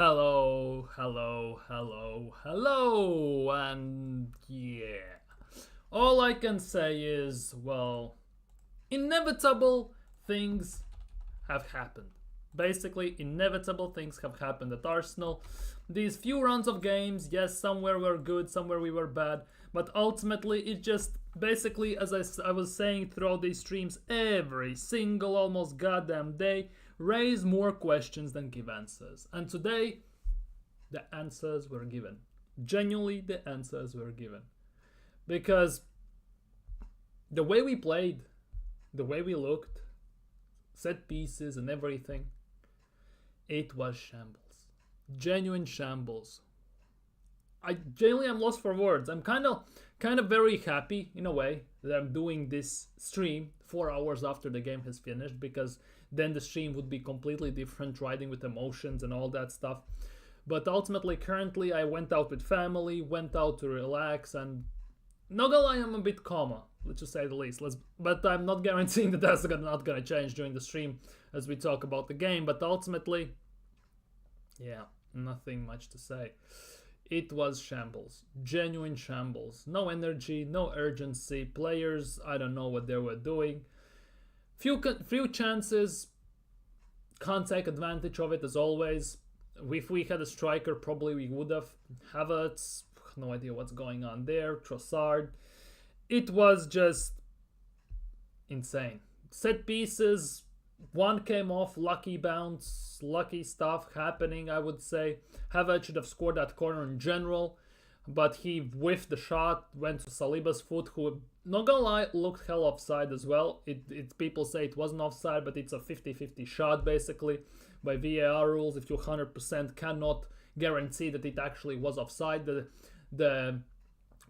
Hello, hello, hello, hello, and yeah. All I can say is, well, inevitable things have happened. Basically, inevitable things have happened at Arsenal. These few rounds of games, yes, somewhere we were good, somewhere we were bad, but ultimately it just basically, as I was saying throughout these streams, every single almost goddamn day, raise more questions than give answers. And today, the answers were given. Genuinely, the answers were given. Because the way we played, the way we looked, set pieces and everything, it was shambles. Genuine shambles. I genuinely am lost for words. I'm kind of very happy in a way that I'm doing this stream 4 hours after the game has finished, because then the stream would be completely different, riding with emotions and all that stuff. But ultimately, currently, I went out with family, went out to relax, and not gonna lie, I'm a bit calmer, let's just say the least. But I'm not guaranteeing that that's not gonna change during the stream as we talk about the game. But ultimately, yeah, nothing much to say. It was shambles, genuine shambles. No energy, no urgency. Players, I don't know what they were doing. Few chances, can't take advantage of it as always. If we had a striker, probably we would have. Havertz, no idea what's going on there. Trossard. It was just insane. Set pieces, one came off, lucky bounce, lucky stuff happening, I would say. Havertz should have scored that corner in general, but he whiffed the shot, went to Saliba's foot, who, not gonna lie, looked hell offside as well. People say it wasn't offside, but it's a 50-50 shot basically. By VAR rules, if you 100% cannot guarantee that it actually was offside, the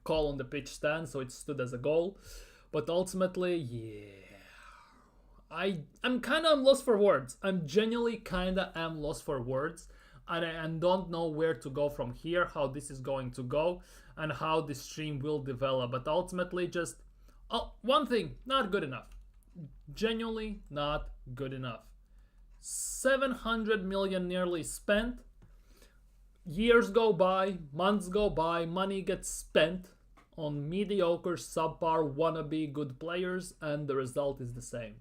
call on the pitch stands, so it stood as a goal. But ultimately, yeah, I'm kind of lost for words. I'm genuinely kind of am lost for words, and I don't know where to go from here, how this is going to go, and how this stream will develop. But ultimately, just one thing, not good enough. Genuinely not good enough. 700 million nearly spent. Years go by, months go by, money gets spent on mediocre, subpar, wannabe good players, and the result is the same.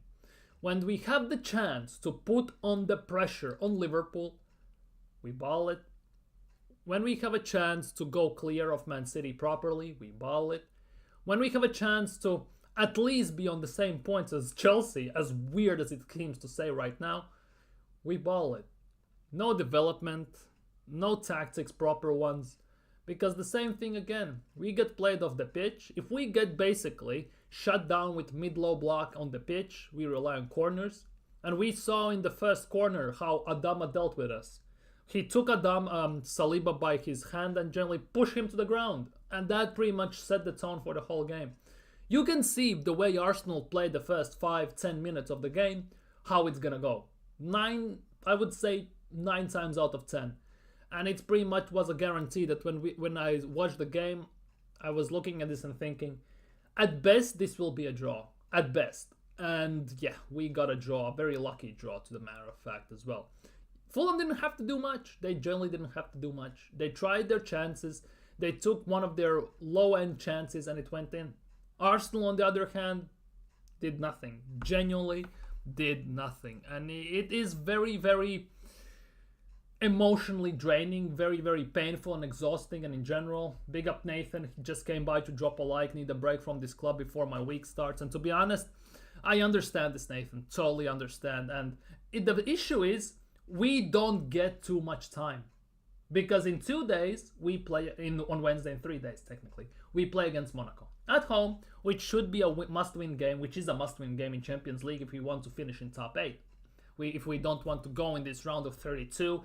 When we have the chance to put on the pressure on Liverpool, we ball it. When we have a chance to go clear of Man City properly, we ball it. When we have a chance to at least be on the same points as Chelsea, as weird as it seems to say right now, we ball it. No development, no tactics, proper ones. Because the same thing again, we get played off the pitch. If we get basically shut down with mid-low block on the pitch, we rely on corners. And we saw in the first corner how Adama dealt with us. He took Saliba by his hand and gently pushed him to the ground. And that pretty much set the tone for the whole game. You can see the way Arsenal played the first 5-10 minutes of the game, how it's gonna go. I would say 9 times out of 10. And it pretty much was a guarantee that when I watched the game, I was looking at this and thinking, at best, this will be a draw. At best. And yeah, we got a draw, a very lucky draw to the matter of fact as well. Fulham didn't have to do much. They generally didn't have to do much. They tried their chances. They took one of their low-end chances and it went in. Arsenal, on the other hand, did nothing. Genuinely did nothing. And it is very, very emotionally draining, very, very painful and exhausting. And in general, big up Nathan. He just came by to drop a like. Need a break from this club before my week starts. And to be honest, I understand this, Nathan. Totally understand. And the issue is, we don't get too much time. Because in 2 days, we play, on Wednesday, in 3 days technically, we play against Monaco. At home, which should be a must-win game, which is a must-win game in Champions League if we want to finish in top 8. If we don't want to go in this round of 32,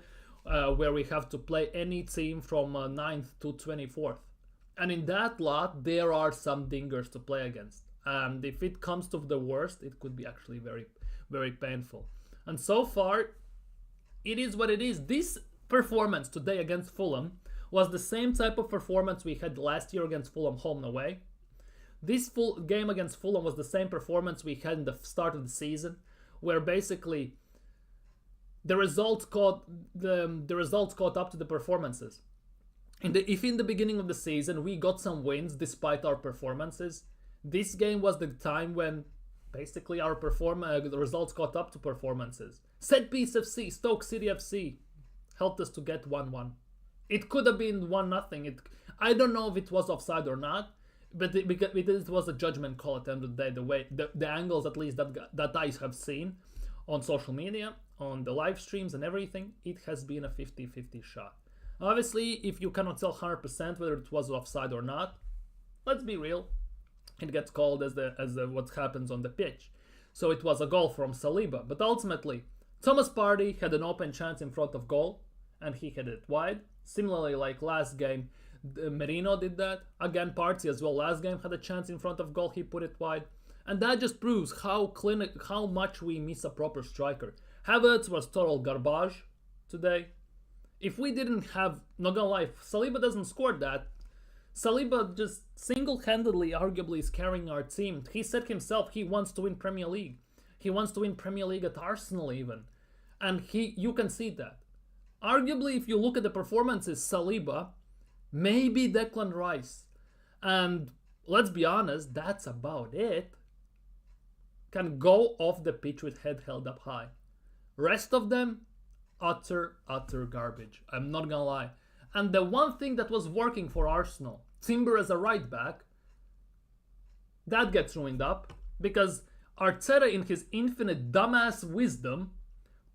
where we have to play any team from 9th to 24th. And in that lot, there are some dingers to play against. And if it comes to the worst, it could be actually very, very painful. And so far, it is what it is. This performance today against Fulham was the same type of performance we had last year against Fulham home and away. This full game against Fulham was the same performance we had in the start of the season, where basically the results caught up to the performances. If in the beginning of the season we got some wins despite our performances, this game was the time when basically the results caught up to performances. Set piece FC, Stoke City FC helped us to get 1-1. It could have been 1-0. I don't know if it was offside or not, but it was a judgment call at the end of the day. The way the angles, at least that I have seen on social media, on the live streams and everything, it has been a 50-50 shot. Obviously, if you cannot tell 100% whether it was offside or not, let's be real, it gets called as what happens on the pitch. So it was a goal from Saliba, but ultimately Thomas Partey had an open chance in front of goal and he hit it wide. Similarly, like last game, Merino did that. Again, Partey as well last game had a chance in front of goal, he put it wide. And that just proves how much we miss a proper striker. Havertz was total garbage today. If we didn't have, not gonna lie, Saliba doesn't score that. Saliba just single-handedly, arguably, is carrying our team. He said himself he wants to win Premier League. He wants to win Premier League at Arsenal even. And you can see that. Arguably, if you look at the performances, Saliba, maybe Declan Rice. And let's be honest, that's about it. Can go off the pitch with head held up high. Rest of them, utter garbage. I'm not gonna lie. And the one thing that was working for Arsenal, Timber as a right back, that gets ruined up because Arteta, in his infinite dumbass wisdom,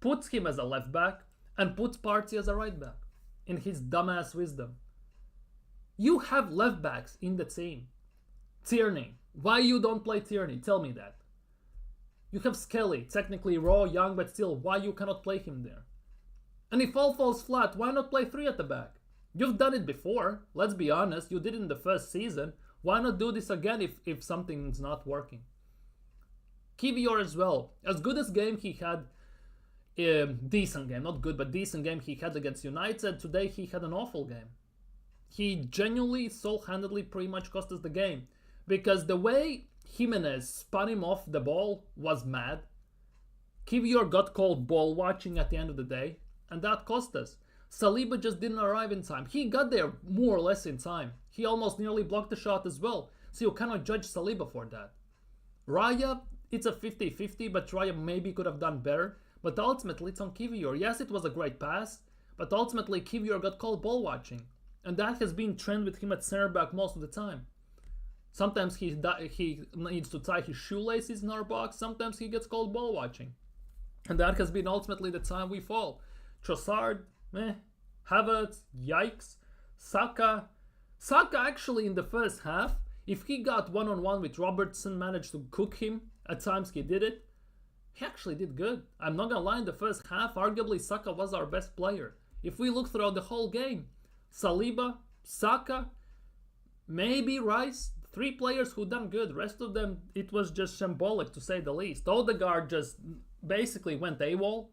puts him as a left back and puts Partey as a right back. In his dumbass wisdom. You have left backs in the team. Tierney. Why you don't play Tierney? Tell me that. You have Skelly, technically raw, young, but still, why you cannot play him there? And if all falls flat, why not play 3 at the back? You've done it before, let's be honest, you did it in the first season. Why not do this again if something's not working? Kivior as well. As good as game he had, decent game, not good, but decent game he had against United, today he had an awful game. He genuinely, sole-handedly pretty much cost us the game. Because the way Jimenez spun him off the ball was mad. Kivior got called ball watching at the end of the day, and that cost us. Saliba just didn't arrive in time. He got there more or less in time. He almost nearly blocked the shot as well. So you cannot judge Saliba for that. Raya, it's a 50-50, but Raya maybe could have done better. But ultimately, it's on Kivior. Yes, it was a great pass, but ultimately Kivior got called ball watching. And that has been trend with him at center back most of the time. Sometimes he needs to tie his shoelaces in our box. Sometimes he gets called ball watching. And that has been ultimately the time we fall. Trossard, meh. Havertz, yikes. Saka actually in the first half, if he got one-on-one with Robertson, managed to cook him, at times he did it, he actually did good. I'm not gonna lie, in the first half, arguably Saka was our best player. If we look throughout the whole game, Saliba, Saka, maybe Rice, 3 players who done good. Rest of them, it was just shambolic to say the least. Odegaard just basically went AWOL.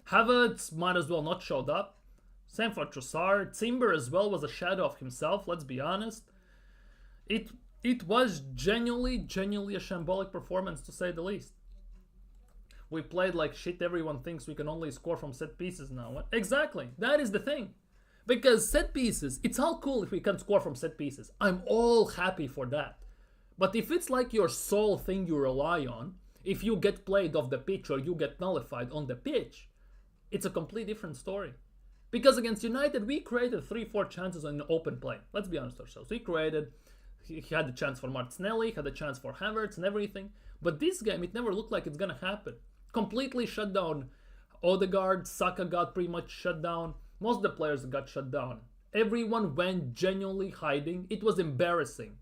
Havertz might as well not showed up. Same for Trossard. Timber as well was a shadow of himself, let's be honest. It was genuinely a shambolic performance to say the least. We played like shit. Everyone thinks we can only score from set pieces now. Exactly, that is the thing. Because set pieces, it's all cool if we can score from set pieces. I'm all happy for that. But if it's like your sole thing you rely on, if you get played off the pitch or you get nullified on the pitch, it's a completely different story. Because against United, we created 3-4 chances on open play. Let's be honest ourselves. He had a chance for Martinelli, had a chance for Havertz and everything. But this game, it never looked like it's gonna happen. Completely shut down. Odegaard, Saka got pretty much shut down. Most of the players got shut down. Everyone went genuinely hiding. It was embarrassing.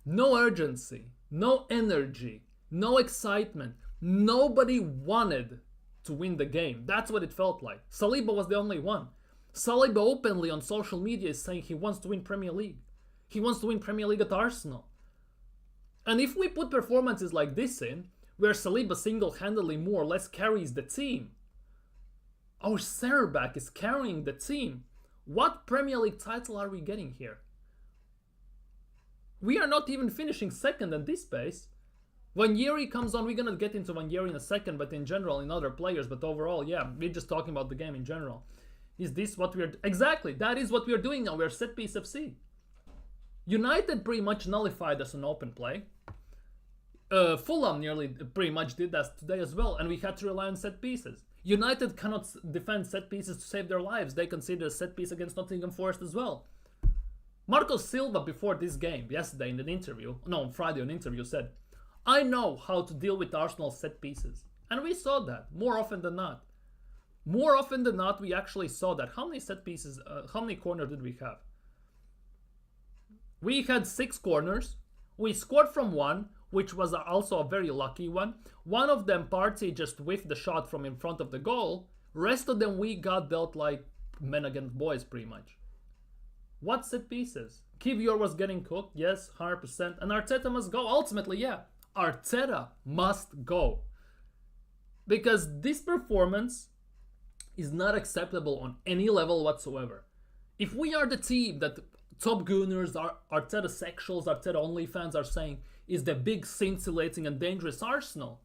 No urgency, no energy, no excitement. Nobody wanted to win the game. That's what it felt like. Saliba was the only one. Saliba openly on social media is saying he wants to win Premier League. He wants to win Premier League at Arsenal. And if we put performances like this in, where Saliba single-handedly more or less carries the team, our center back is carrying the team, what Premier League title are we getting here? We are not even finishing second at this pace. When Yeri comes on, we're gonna get into Van Yeri in a second, but in general, in other players, but overall, yeah, we're just talking about the game in general. Is this what we're... Exactly, that is what we're doing now. We're set piece FC. United pretty much nullified us on open play. Fulham nearly pretty much did that today as well, and we had to rely on set pieces. United cannot defend set pieces to save their lives. They consider a set piece against Nottingham Forest as well. Marco Silva, before this game, yesterday in an interview, no, on Friday on an interview, said, I know how to deal with Arsenal's set pieces. And we saw that more often than not. More often than not, we actually saw that. How many set pieces, how many corners did we have? We had 6 corners. We scored from one, which was also a very lucky one. One of them, Partey just whiffed the shot from in front of the goal. Rest of them, we got dealt like men against boys, pretty much. What set pieces? Kivior was getting cooked, yes, 100%. And Arteta must go. Ultimately, yeah, Arteta must go. Because this performance is not acceptable on any level whatsoever. If we are the team that Top Gooners, Arteta sexuals, Arteta only fans are saying is the big scintillating and dangerous Arsenal,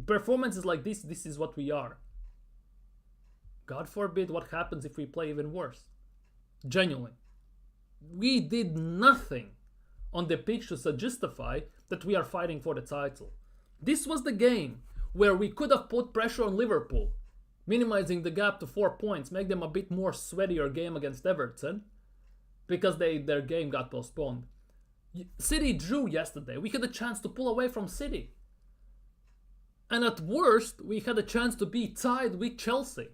performances like this is what we are. God forbid what happens if we play even worse. Genuinely. We did nothing on the pitch to justify that we are fighting for the title. This was the game where we could have put pressure on Liverpool, minimizing the gap to 4 points, make them a bit more sweatier game against Everton, because their game got postponed. City drew yesterday. We had a chance to pull away from City. And at worst, we had a chance to be tied with Chelsea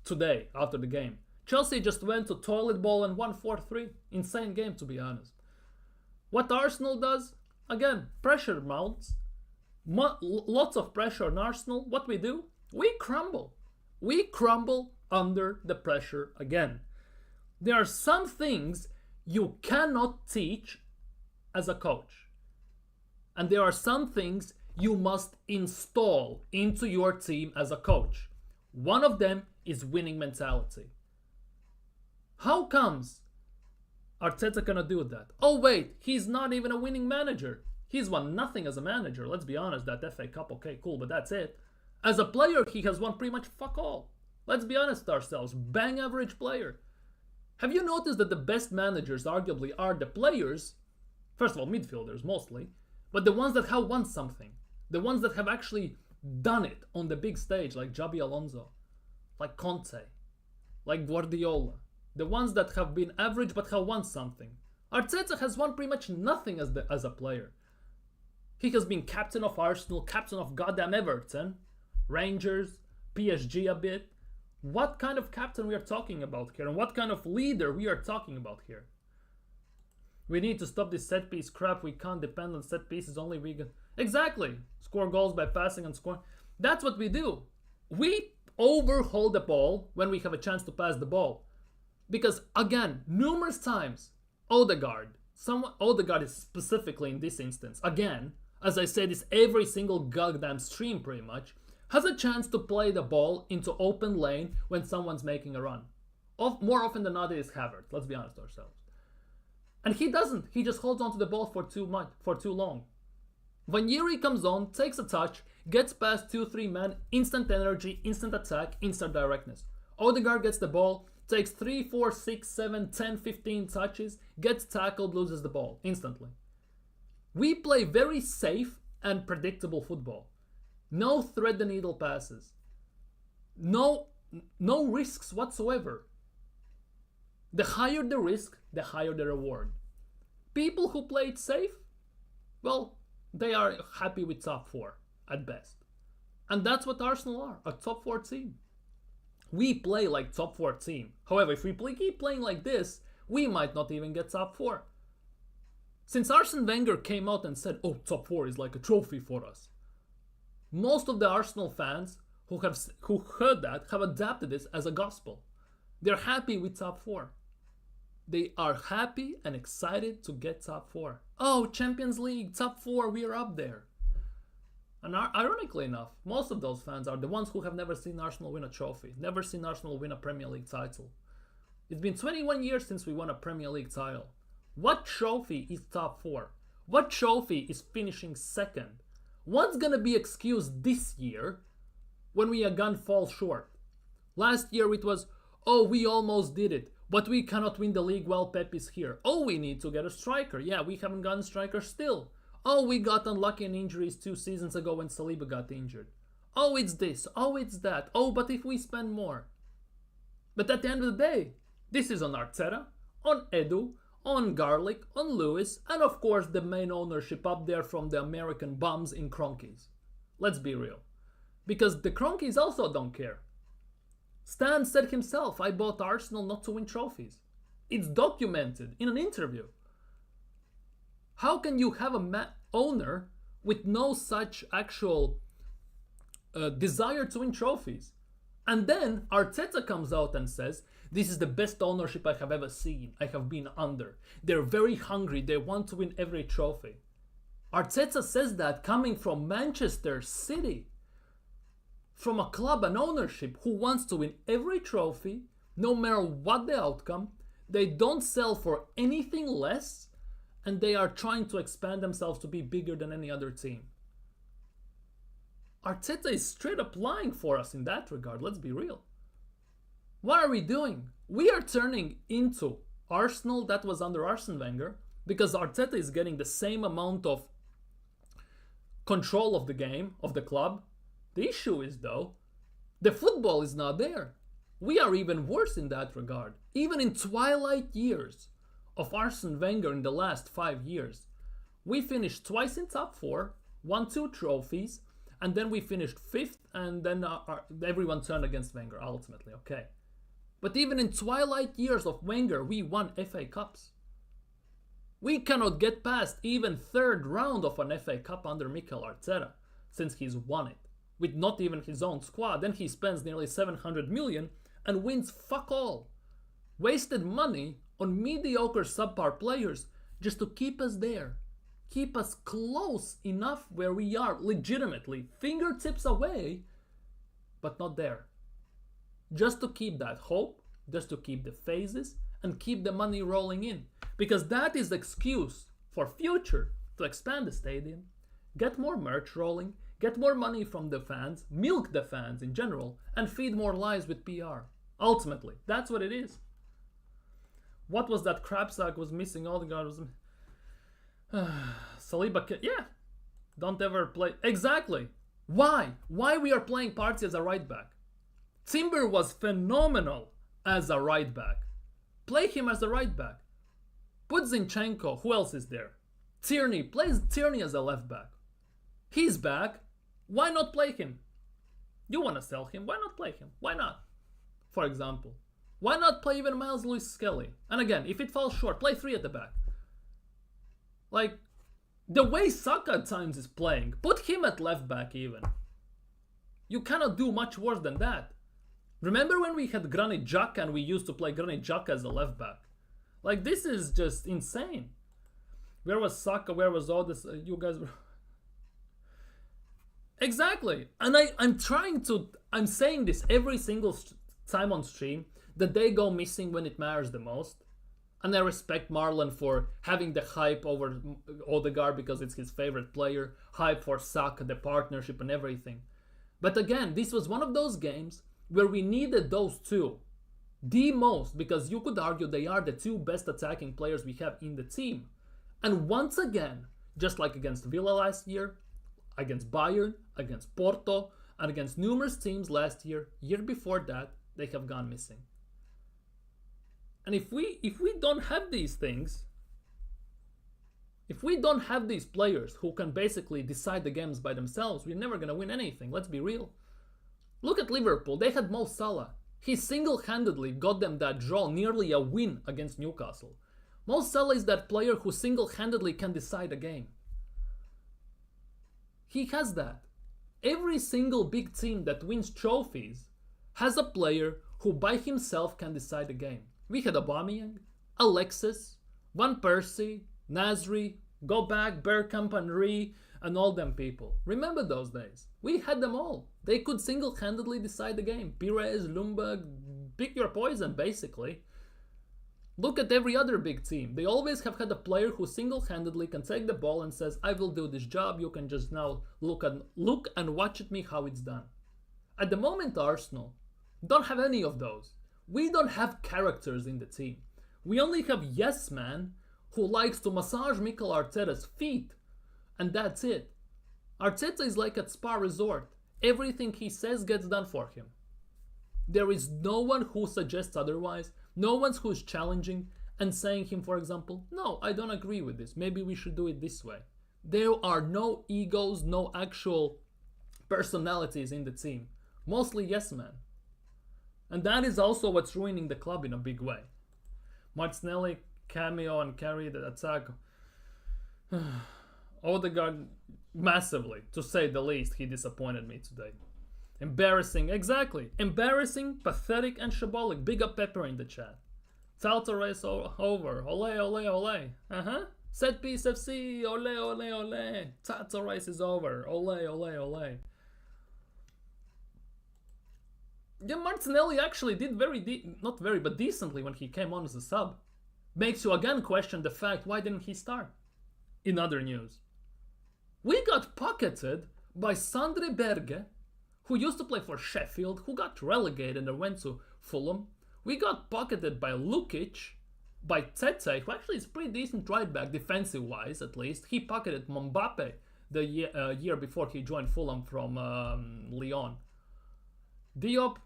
today after the game. Chelsea just went to toilet bowl and won 4-3. Insane game, to be honest. What Arsenal does, again, pressure mounts. Lots of pressure on Arsenal. What we do? We crumble. We crumble under the pressure again. There are some things you cannot teach as a coach. And there are some things you must install into your team as a coach. One of them is winning mentality. How comes Arteta cannot do that? Oh wait, he's not even a winning manager. He's won nothing as a manager. Let's be honest, that FA Cup, okay, cool, but that's it. As a player, he has won pretty much fuck all. Let's be honest with ourselves, bang average player. Have you noticed that the best managers arguably are the players, first of all, midfielders mostly, but the ones that have won something, the ones that have actually done it on the big stage, like Xabi Alonso, like Conte, like Guardiola, the ones that have been average but have won something. Arteta has won pretty much nothing as a player. He has been captain of Arsenal, captain of goddamn Everton, Rangers, PSG a bit. What kind of captain we are talking about here, and what kind of leader we are talking about here? We need to stop this set piece crap. We can't depend on set pieces, only we can... Exactly. Score goals by passing and scoring. That's what we do. We overhold the ball when we have a chance to pass the ball. Because, again, numerous times, Odegaard is specifically in this instance, again, as I say this every single goddamn stream pretty much, has a chance to play the ball into open lane when someone's making a run. More often than not, it is Havertz. Let's be honest with ourselves. And he doesn't. He just holds on to the ball for too long. Van Yeri comes on, takes a touch, gets past 2-3 men, instant energy, instant attack, instant directness. Odegaard gets the ball, takes 3, 4, 6, 7, 10, 15 touches, gets tackled, loses the ball instantly. We play very safe and predictable football. No thread the needle passes. No risks whatsoever. The higher the risk, the higher the reward. People who play it safe, well, they are happy with top 4 at best. And that's what Arsenal are, a top 4 team. We play like top 4 team. However, if we keep playing like this, we might not even get top 4. Since Arsene Wenger came out and said, oh, top 4 is like a trophy for us, most of the Arsenal fans who heard that have adapted this as a gospel. They're happy with top 4. They are happy and excited to get top 4. Oh, Champions League, top 4, we are up there. And ironically enough, most of those fans are the ones who have never seen Arsenal win a trophy, never seen Arsenal win a Premier League title. It's been 21 years since we won a Premier League title. What trophy is top 4? What trophy is finishing second? What's gonna be excused this year when we again fall short? Last year it was, oh, we almost did it, but we cannot win the league while Pep is here. Oh, we need to get a striker. Yeah, we haven't gotten a striker still. Oh, we got unlucky in injuries 2 seasons ago when Saliba got injured. Oh, it's this. Oh, it's that. Oh, but if we spend more. But at the end of the day, this is on Arteta, on Edu, on Garlic, on Lewis, and of course the main ownership up there from the American bums in Cronkies. Let's be real. Because the Cronkies also don't care. Stan said himself, I bought Arsenal not to win trophies. It's documented in an interview. How can you have a owner with no such actual desire to win trophies? And then Arteta comes out and says, this is the best ownership I have ever seen. I have been under. They're very hungry. They want to win every trophy. Arteta says that coming from Manchester City. From a club and ownership who wants to win every trophy, no matter what the outcome. They don't sell for anything less. And they are trying to expand themselves to be bigger than any other team. Arteta is straight up lying for us in that regard, let's be real. What are we doing? We are turning into Arsenal that was under Arsene Wenger because Arteta is getting the same amount of control of the game, of the club. The issue is though, the football is not there. We are even worse in that regard. Even in twilight years of Arsene Wenger in the last 5 years, we finished twice in top 4, won 2 trophies, and then we finished 5th, and then everyone turned against Wenger, ultimately, okay. But even in twilight years of Wenger, we won FA Cups. We cannot get past even 3rd round of an FA Cup under Mikel Arteta, since he's won it, with not even his own squad. Then he spends nearly 700 million and wins fuck all. Wasted money on mediocre subpar players just to keep us there. Keep us close enough where we are, legitimately, fingertips away, but not there. Just to keep that hope, just to keep the phases, and keep the money rolling in. Because that is the excuse for future to expand the stadium, get more merch rolling, get more money from the fans, milk the fans in general, and feed more lives with PR. Ultimately, that's what it is. What was that crap sack was missing? Odegaard was... Saliba, yeah, don't ever play. Exactly. Why? Why we are playing Partey as a right back? Timber was phenomenal as a right back. Play him as a right back. Put Zinchenko. Who else is there? Tierney. Plays Tierney as a left back. He's back. Why not play him? You want to sell him? Why not play him? Why not? For example, why not play even Miles Lewis-Skelly? And again, if it falls short, play 3 at the back. Like, the way Saka at times is playing, put him at left back even. You cannot do much worse than that. Remember when we had Granit Xhaka and we used to play Granit Xhaka as a left back? Like, this is just insane. Where was Saka? Where was all this? You guys were... Exactly. And I'm saying this every single time on stream, that they go missing when it matters the most. And I respect Marlon for having the hype over Odegaard because it's his favorite player, hype for Saka, the partnership and everything. But again, this was one of those games where we needed those two the most, because you could argue they are the 2 best attacking players we have in the team. And once again, just like against Villa last year, against Bayern, against Porto, and against numerous teams last year, year before that, they have gone missing. And if we don't have these things, if we don't have these players who can basically decide the games by themselves, we're never going to win anything. Let's be real. Look at Liverpool. They had Mo Salah. He single-handedly got them that draw, nearly a win against Newcastle. Mo Salah is that player who single-handedly can decide a game. He has that. Every single big team that wins trophies has a player who by himself can decide a game. We had Aubameyang, Alexis, Van Persie, Nasri, go back, Bergkamp and Ree, and all them people. Remember those days? We had them all. They could single-handedly decide the game. Pires, Ljungberg, pick your poison, basically. Look at every other big team. They always have had a player who single-handedly can take the ball and says, I will do this job, you can just now look and watch at me how it's done. At the moment, Arsenal don't have any of those. We don't have characters in the team. We only have yes man who likes to massage Mikel Arteta's feet, and that's it. Arteta is like at Spa Resort. Everything he says gets done for him. There is no one who suggests otherwise, no one who's challenging and saying him, for example, no, I don't agree with this, maybe we should do it this way. There are no egos, no actual personalities in the team. Mostly yes men. And that is also what's ruining the club in a big way. Martinelli, cameo and carry the attack. Odegaard, massively, to say the least, he disappointed me today. Embarrassing, exactly. Embarrassing, pathetic, and shambolic. Big up Pepper in the chat. Salto race over. Ole, ole, ole. Set piece FC. Ole, ole, ole. Salto race is over. Ole, ole, ole. Yeah, Martinelli actually did not very, but decently when he came on as a sub. Makes you again question the fact, why didn't he start? In other news, we got pocketed by Sandre Berge, who used to play for Sheffield, who got relegated and went to Fulham. We got pocketed by Lukic, by Tete, who actually is pretty decent right back, defensive-wise at least. He pocketed Mbappe the year before he joined Fulham from Lyon. Diop,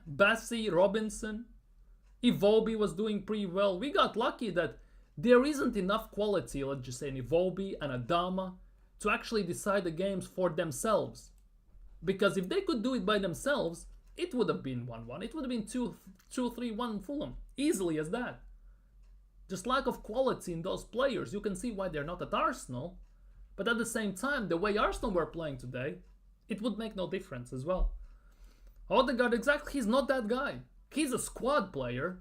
Bassi, Robinson, Iwobi was doing pretty well. We got lucky that there isn't enough quality, let's just say, in Iwobi and Adama to actually decide the games for themselves. Because if they could do it by themselves, it would have been 1-1. It would have been 2-3-1 Fulham. Easily as that. Just lack of quality in those players. You can see why they're not at Arsenal. But at the same time, the way Arsenal were playing today, it would make no difference as well. Odegaard, exactly, he's not that guy. He's a squad player.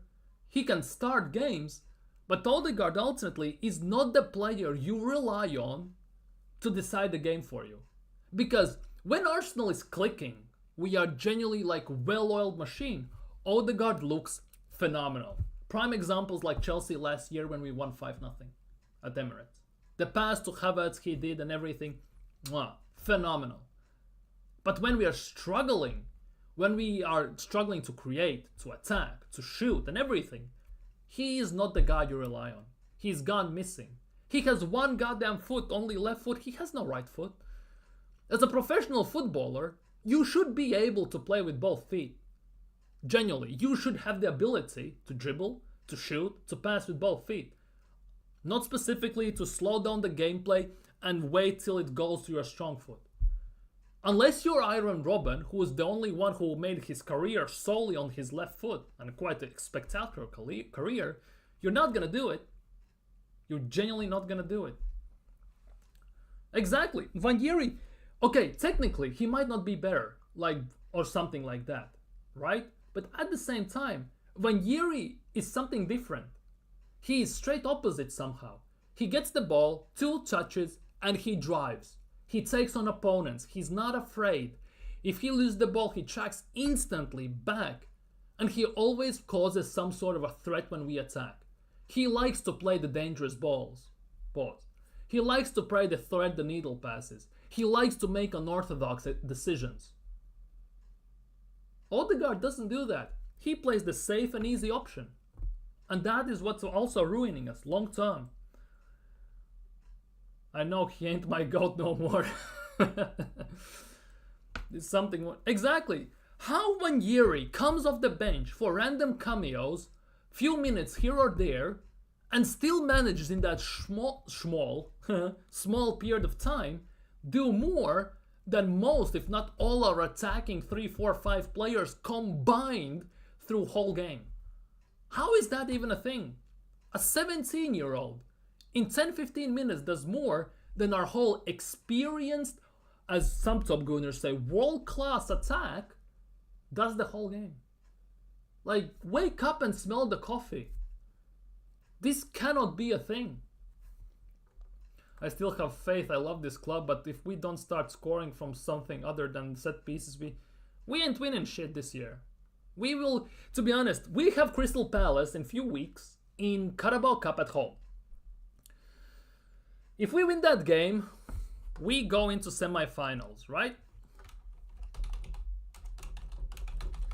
He can start games. But Odegaard ultimately is not the player you rely on to decide the game for you. Because when Arsenal is clicking, we are genuinely like a well-oiled machine. Odegaard looks phenomenal. Prime examples like Chelsea last year when we won 5-0 at Emirates. The pass to Havertz he did and everything, phenomenal. But when we are struggling to create, to attack, to shoot and everything, he is not the guy you rely on. He's gone missing. He has one goddamn foot, only left foot. He has no right foot. As a professional footballer, you should be able to play with both feet. Genuinely, you should have the ability to dribble, to shoot, to pass with both feet. Not specifically to slow down the gameplay and wait till it goes to your strong foot. Unless you're Iron Robben, who is the only one who made his career solely on his left foot, and quite a spectacular career, you're not gonna do it. You're genuinely not gonna do it. Exactly. Vangieri, okay, technically, he might not be better, or something like that, right? But at the same time, Vangieri is something different. He is straight opposite somehow. He gets the ball, 2 touches, and he drives. He takes on opponents. He's not afraid. If he loses the ball, he tracks instantly back. And he always causes some sort of a threat when we attack. He likes to play the dangerous balls. Pause. He likes to play the thread the needle passes. He likes to make unorthodox decisions. Odegaard doesn't do that. He plays the safe and easy option. And that is what's also ruining us long term. I know he ain't my goat no more. It's something... Exactly. How Vangieri comes off the bench for random cameos, few minutes here or there, and still manages in that small period of time do more than most, if not all, our attacking 3, 4, 5 players combined through whole game. How is that even a thing? A 17-year-old in 10-15 minutes does more than our whole experienced, as some top gunners say, world-class attack does the whole game. Like, wake up and smell the coffee. This cannot be a thing. I still have faith, I love this club, but if we don't start scoring from something other than set pieces, we ain't winning shit this year. We will, to be honest, we have Crystal Palace in few weeks, in Carabao Cup at home. If we win that game, we go into semi-finals, right?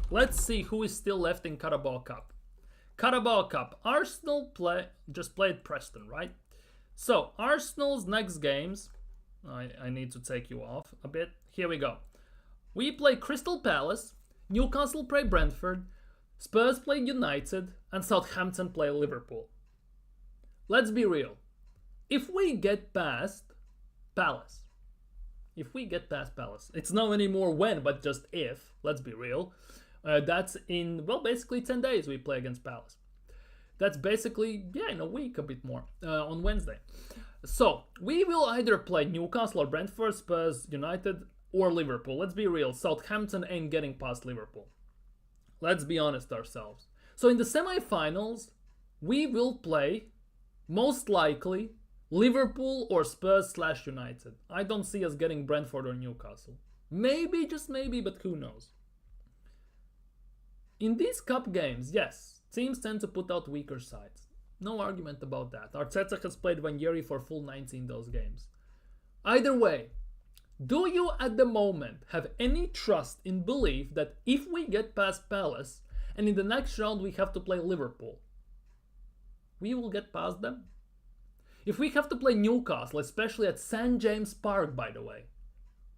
Let's see who is still left in Carabao Cup. Carabao Cup. Arsenal just played Preston, right? So, Arsenal's next games... I need to take you off a bit. Here we go. We play Crystal Palace, Newcastle play Brentford, Spurs play United, and Southampton play Liverpool. Let's be real. If we get past Palace, it's not anymore when, but just if, let's be real, that's in, well, basically 10 days we play against Palace. That's basically, in a week, a bit more, on Wednesday. So, we will either play Newcastle or Brentford, Spurs, United, or Liverpool. Let's be real, Southampton ain't getting past Liverpool. Let's be honest ourselves. So, in the semi-finals, we will play, most likely, Liverpool or Spurs/United. I don't see us getting Brentford or Newcastle. Maybe, just maybe, but who knows. In these cup games, yes, teams tend to put out weaker sides. No argument about that. Arteta has played Ranieri for full 90 in those games. Either way, do you at the moment have any trust in belief that if we get past Palace and in the next round we have to play Liverpool, we will get past them? If we have to play Newcastle, especially at St. James Park, by the way,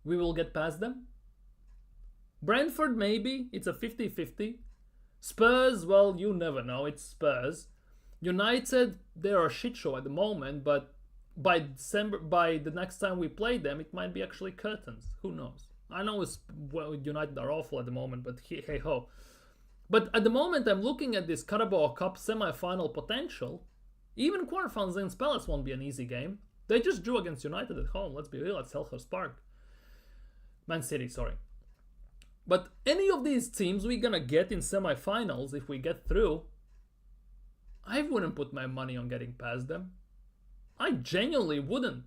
we will get past them? Brentford, maybe. It's a 50-50. Spurs, well, you never know. It's Spurs. United, they're a shit show at the moment, but by the next time we play them, it might be actually curtains. Who knows? I know United are awful at the moment, but hey ho. But at the moment, I'm looking at this Carabao Cup semi-final potential. Even quarterfinals against Palace won't be an easy game. They just drew against United at home. Let's be real, at Selhurst Park. Man City, sorry. But any of these teams we're gonna get in semi-finals, if we get through, I wouldn't put my money on getting past them. I genuinely wouldn't.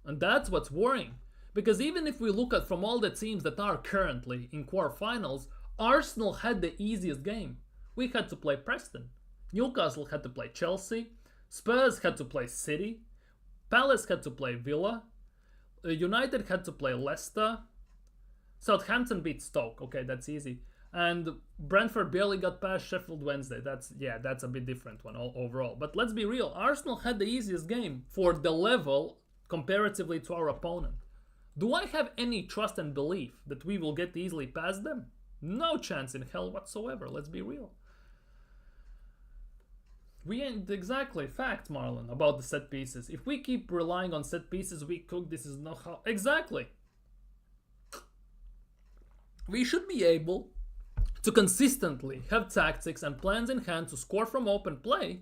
And that's what's worrying. Because even if we look at from all the teams that are currently in quarterfinals, Arsenal had the easiest game. We had to play Preston. Newcastle had to play Chelsea. Spurs had to play City. Palace had to play Villa. United had to play Leicester. Southampton beat Stoke. Okay, that's easy. And Brentford barely got past Sheffield Wednesday. That's a bit different one overall. But let's be real. Arsenal had the easiest game for the level comparatively to our opponent. Do I have any trust and belief that we will get easily past them? No chance in hell whatsoever. Let's be real. We ain't exactly fact, Marlon, about the set pieces. If we keep relying on set pieces, we cook. This is not how. Exactly. We should be able to consistently have tactics and plans in hand to score from open play.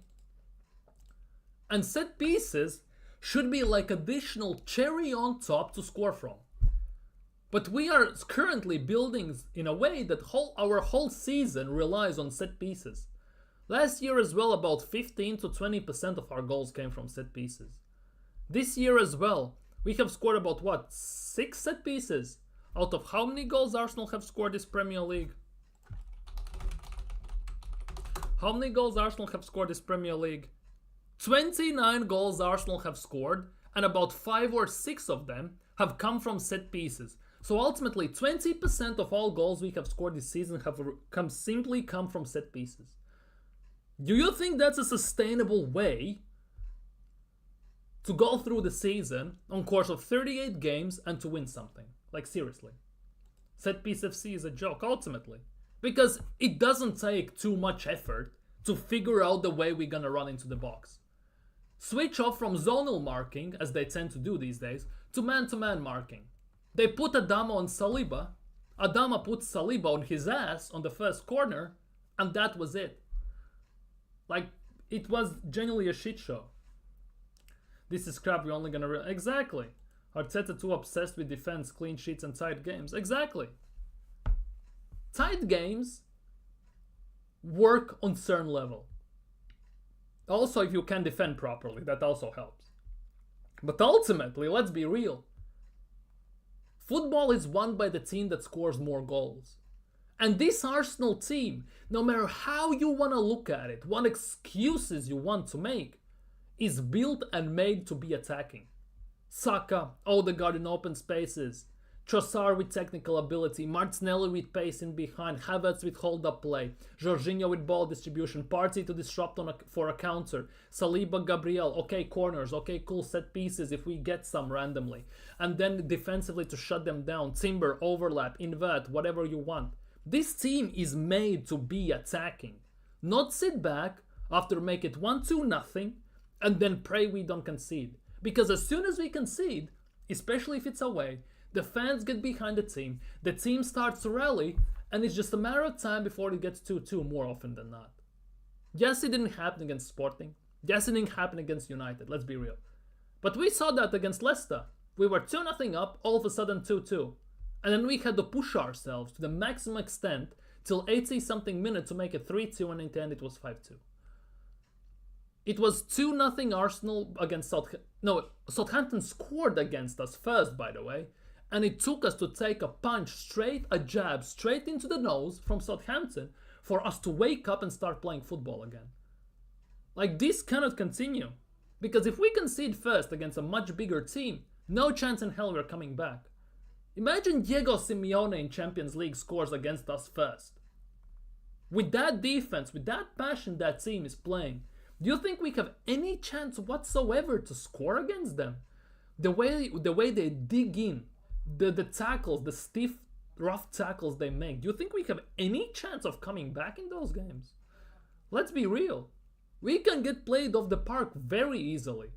And set pieces should be like additional cherry on top to score from. But we are currently building in a way that our whole season relies on set pieces. Last year as well, about 15 to 20% of our goals came from set pieces. This year as well, we have scored about 6 set pieces? Out of how many goals Arsenal have scored this Premier League? How many goals Arsenal have scored this Premier League? 29 goals Arsenal have scored, and about 5 or 6 of them have come from set pieces. So ultimately, 20% of all goals we have scored this season have simply come from set pieces. Do you think that's a sustainable way to go through the season on course of 38 games and to win something? Like, seriously. Set piece FC is a joke, ultimately. Because it doesn't take too much effort to figure out the way we're gonna run into the box. Switch off from zonal marking, as they tend to do these days, to man-to-man marking. They put Adama on Saliba. Adama put Saliba on his ass on the first corner, and that was it. Like, it was genuinely a shit show. This is crap, we're only gonna... Exactly. Arteta too obsessed with defense, clean sheets, and tight games. Exactly. Tight games work on certain level. Also, if you can defend properly, that also helps. But ultimately, let's be real. Football is won by the team that scores more goals. And this Arsenal team, no matter how you want to look at it, what excuses you want to make, is built and made to be attacking. Saka, Odegaard in open spaces, Trossard with technical ability, Martinelli with pace in behind, Havertz with hold-up play, Jorginho with ball distribution, Partey to disrupt for a counter, Saliba, Gabriel, okay corners, okay cool set pieces if we get some randomly, and then defensively to shut them down, Timber, overlap, invert, whatever you want. This team is made to be attacking, not sit back after make it 1-2-0 and then pray we don't concede. Because as soon as we concede, especially if it's away, the fans get behind the team starts to rally, and it's just a matter of time before it gets 2-2 more often than not. Yes, it didn't happen against Sporting. Yes, it didn't happen against United, let's be real. But we saw that against Leicester. We were 2-0 up, all of a sudden 2-2. And then we had to push ourselves to the maximum extent till 80-something minutes to make it 3-2, and in the end it was 5-2. It was 2-0 Arsenal against Southampton. No, Southampton scored against us first, by the way. And it took us to take a jab straight into the nose from Southampton for us to wake up and start playing football again. Like, this cannot continue. Because if we concede first against a much bigger team, no chance in hell we're coming back. Imagine Diego Simeone in Champions League scores against us first. With that defense, with that passion that team is playing, do you think we have any chance whatsoever to score against them? The way they dig in, the tackles, the stiff, rough tackles they make, do you think we have any chance of coming back in those games? Let's be real. We can get played off the park very easily.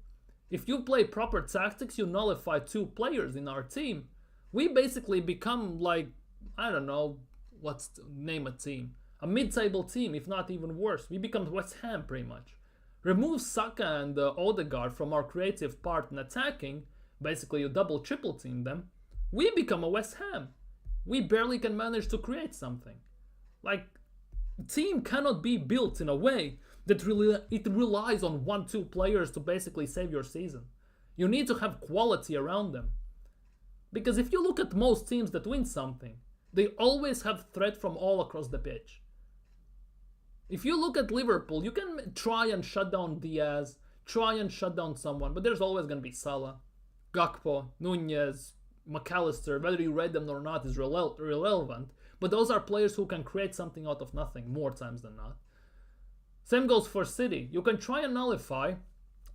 If you play proper tactics, you nullify 2 players in our team. We basically become like, I don't know, name a team. A mid-table team, if not even worse. We become West Ham pretty much. Remove Saka and Odegaard from our creative part in attacking, basically you double triple team them, we become a West Ham. We barely can manage to create something. Like, team cannot be built in a way that it relies on 1-2 players to basically save your season. You need to have quality around them. Because if you look at most teams that win something, they always have threat from all across the pitch. If you look at Liverpool, you can try and shut down Diaz, try and shut down someone, but there's always going to be Salah, Gakpo, Nunez, McAllister. Whether you rate them or not is irrelevant, but those are players who can create something out of nothing more times than not. Same goes for City. You can try and nullify,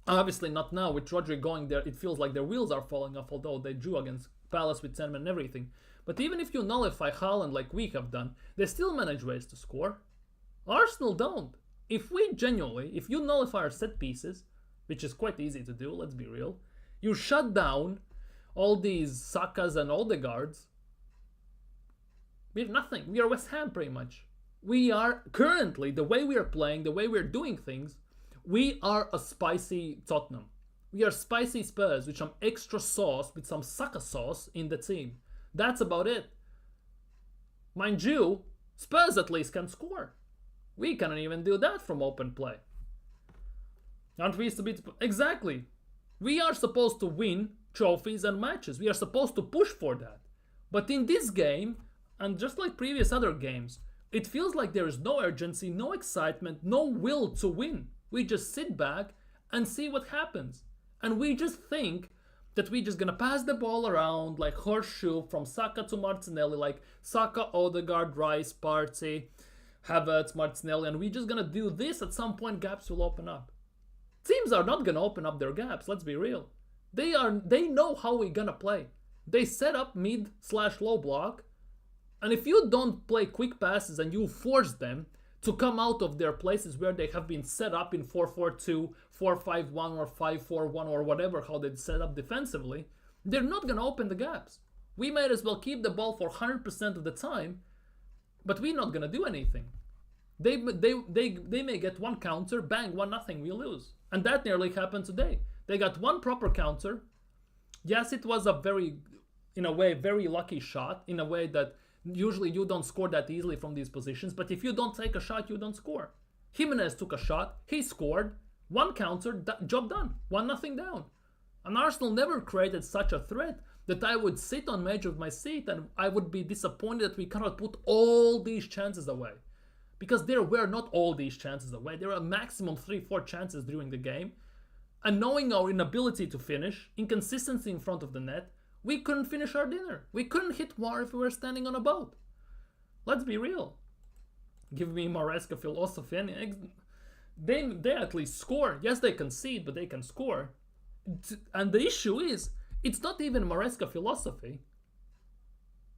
obviously not now, with Rodri going there, it feels like their wheels are falling off, although they drew against Palace with 10 men and everything. But even if you nullify Haaland like we have done, they still manage ways to score. Arsenal don't. If you nullify our set pieces, which is quite easy to do, let's be real, you shut down all these Sakas and Odegaards, we have nothing. We are West Ham pretty much. We are currently, the way we are playing, the way we're doing things, we are a spicy Tottenham. We are spicy Spurs with some extra sauce, with some Saka sauce in the team. That's about it. Mind you, Spurs at least can score. We cannot even do that from open play. Aren't we used to be... Exactly. We are supposed to win trophies and matches. We are supposed to push for that. But in this game, and just like previous other games, it feels like there is no urgency, no excitement, no will to win. We just sit back and see what happens. And we just think that we're just gonna pass the ball around like horseshoe from Saka to Martinelli, like Saka, Odegaard, Rice, Partey, Havertz, Martinelli, and we're just gonna do this. At some point gaps will open up. Teams are not gonna open up their gaps, let's be real. They know how we're gonna play. They set up mid/low block, and if you don't play quick passes and you force them to come out of their places where they have been set up in 4-4-2, 4-5-1 or 5-4-1 or whatever, how they set up defensively, they're not gonna open the gaps. We might as well keep the ball for 100% of the time, but we're not gonna do anything. They may get one counter, bang, 1-0, we lose. And that nearly happened today. They got one proper counter. Yes, it was a very lucky shot, in a way that usually you don't score that easily from these positions, but if you don't take a shot, you don't score. Jimenez took a shot, he scored, one counter, job done, 1-0 down. And Arsenal never created such a threat that I would sit on the edge of my seat and I would be disappointed that we cannot put all these chances away. Because there were not all these chances away. There were a maximum 3-4 chances during the game. And knowing our inability to finish, inconsistency in front of the net, we couldn't finish our dinner. We couldn't hit more if we were standing on a boat. Let's be real. Give me Maresca philosophy. They at least score. Yes, they concede, but they can score. And the issue is, it's not even Maresca philosophy.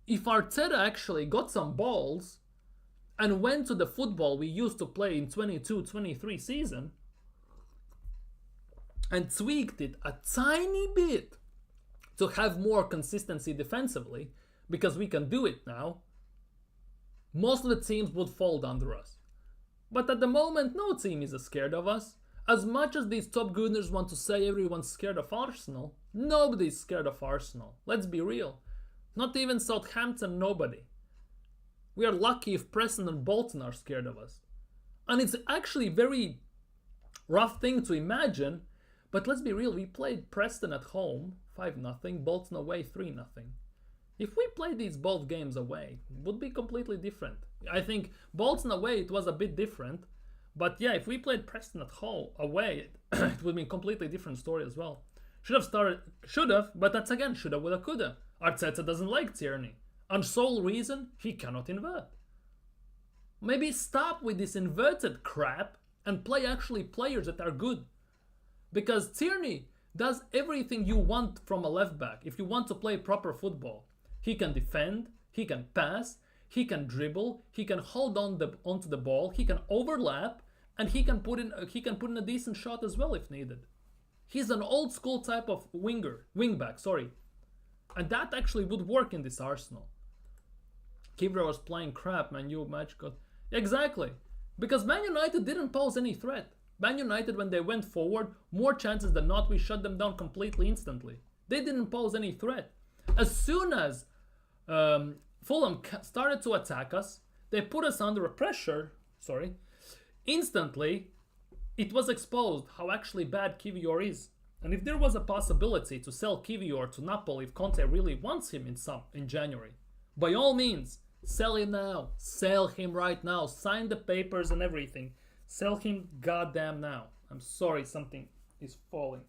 If Arteta actually got some balls and went to the football we used to play in 22-23 season and tweaked it a tiny bit to have more consistency defensively, because we can do it now, most of the teams would fold under us. But at the moment, no team is scared of us. As much as these top gooners want to say everyone's scared of Arsenal, nobody's scared of Arsenal. Let's be real. Not even Southampton, nobody. We are lucky if Preston and Bolton are scared of us. And it's actually a very rough thing to imagine, but let's be real, we played Preston at home, 5-0, Bolton away, 3-0. If we played these both games away, it would be completely different. I think Bolton away, it was a bit different. But yeah, if we played Preston at home away, it would be a completely different story as well. Should have, but that's again, shoulda, woulda, coulda. Arteta doesn't like Tierney. And sole reason, he cannot invert. Maybe stop with this inverted crap and play actually players that are good. Because Tierney does everything you want from a left back if you want to play proper football. He can defend, he can pass, he can dribble, he can hold on onto the ball, he can overlap, and he can put in a decent shot as well if needed. He's an old school type of wingback, sorry. And that actually would work in this Arsenal. Kivra was playing crap, Man U match got... Exactly. Because Man United didn't pose any threat. Man United, when they went forward, more chances than not, we shut them down completely instantly. They didn't pose any threat. As soon as Fulham started to attack us, they put us under pressure, instantly, it was exposed how actually bad Kiwior is. And if there was a possibility to sell Kiwior to Napoli if Conte really wants him in January, by all means, sell him now. Sell him right now. Sign the papers and everything. Sell him goddamn now. I'm sorry, something is falling.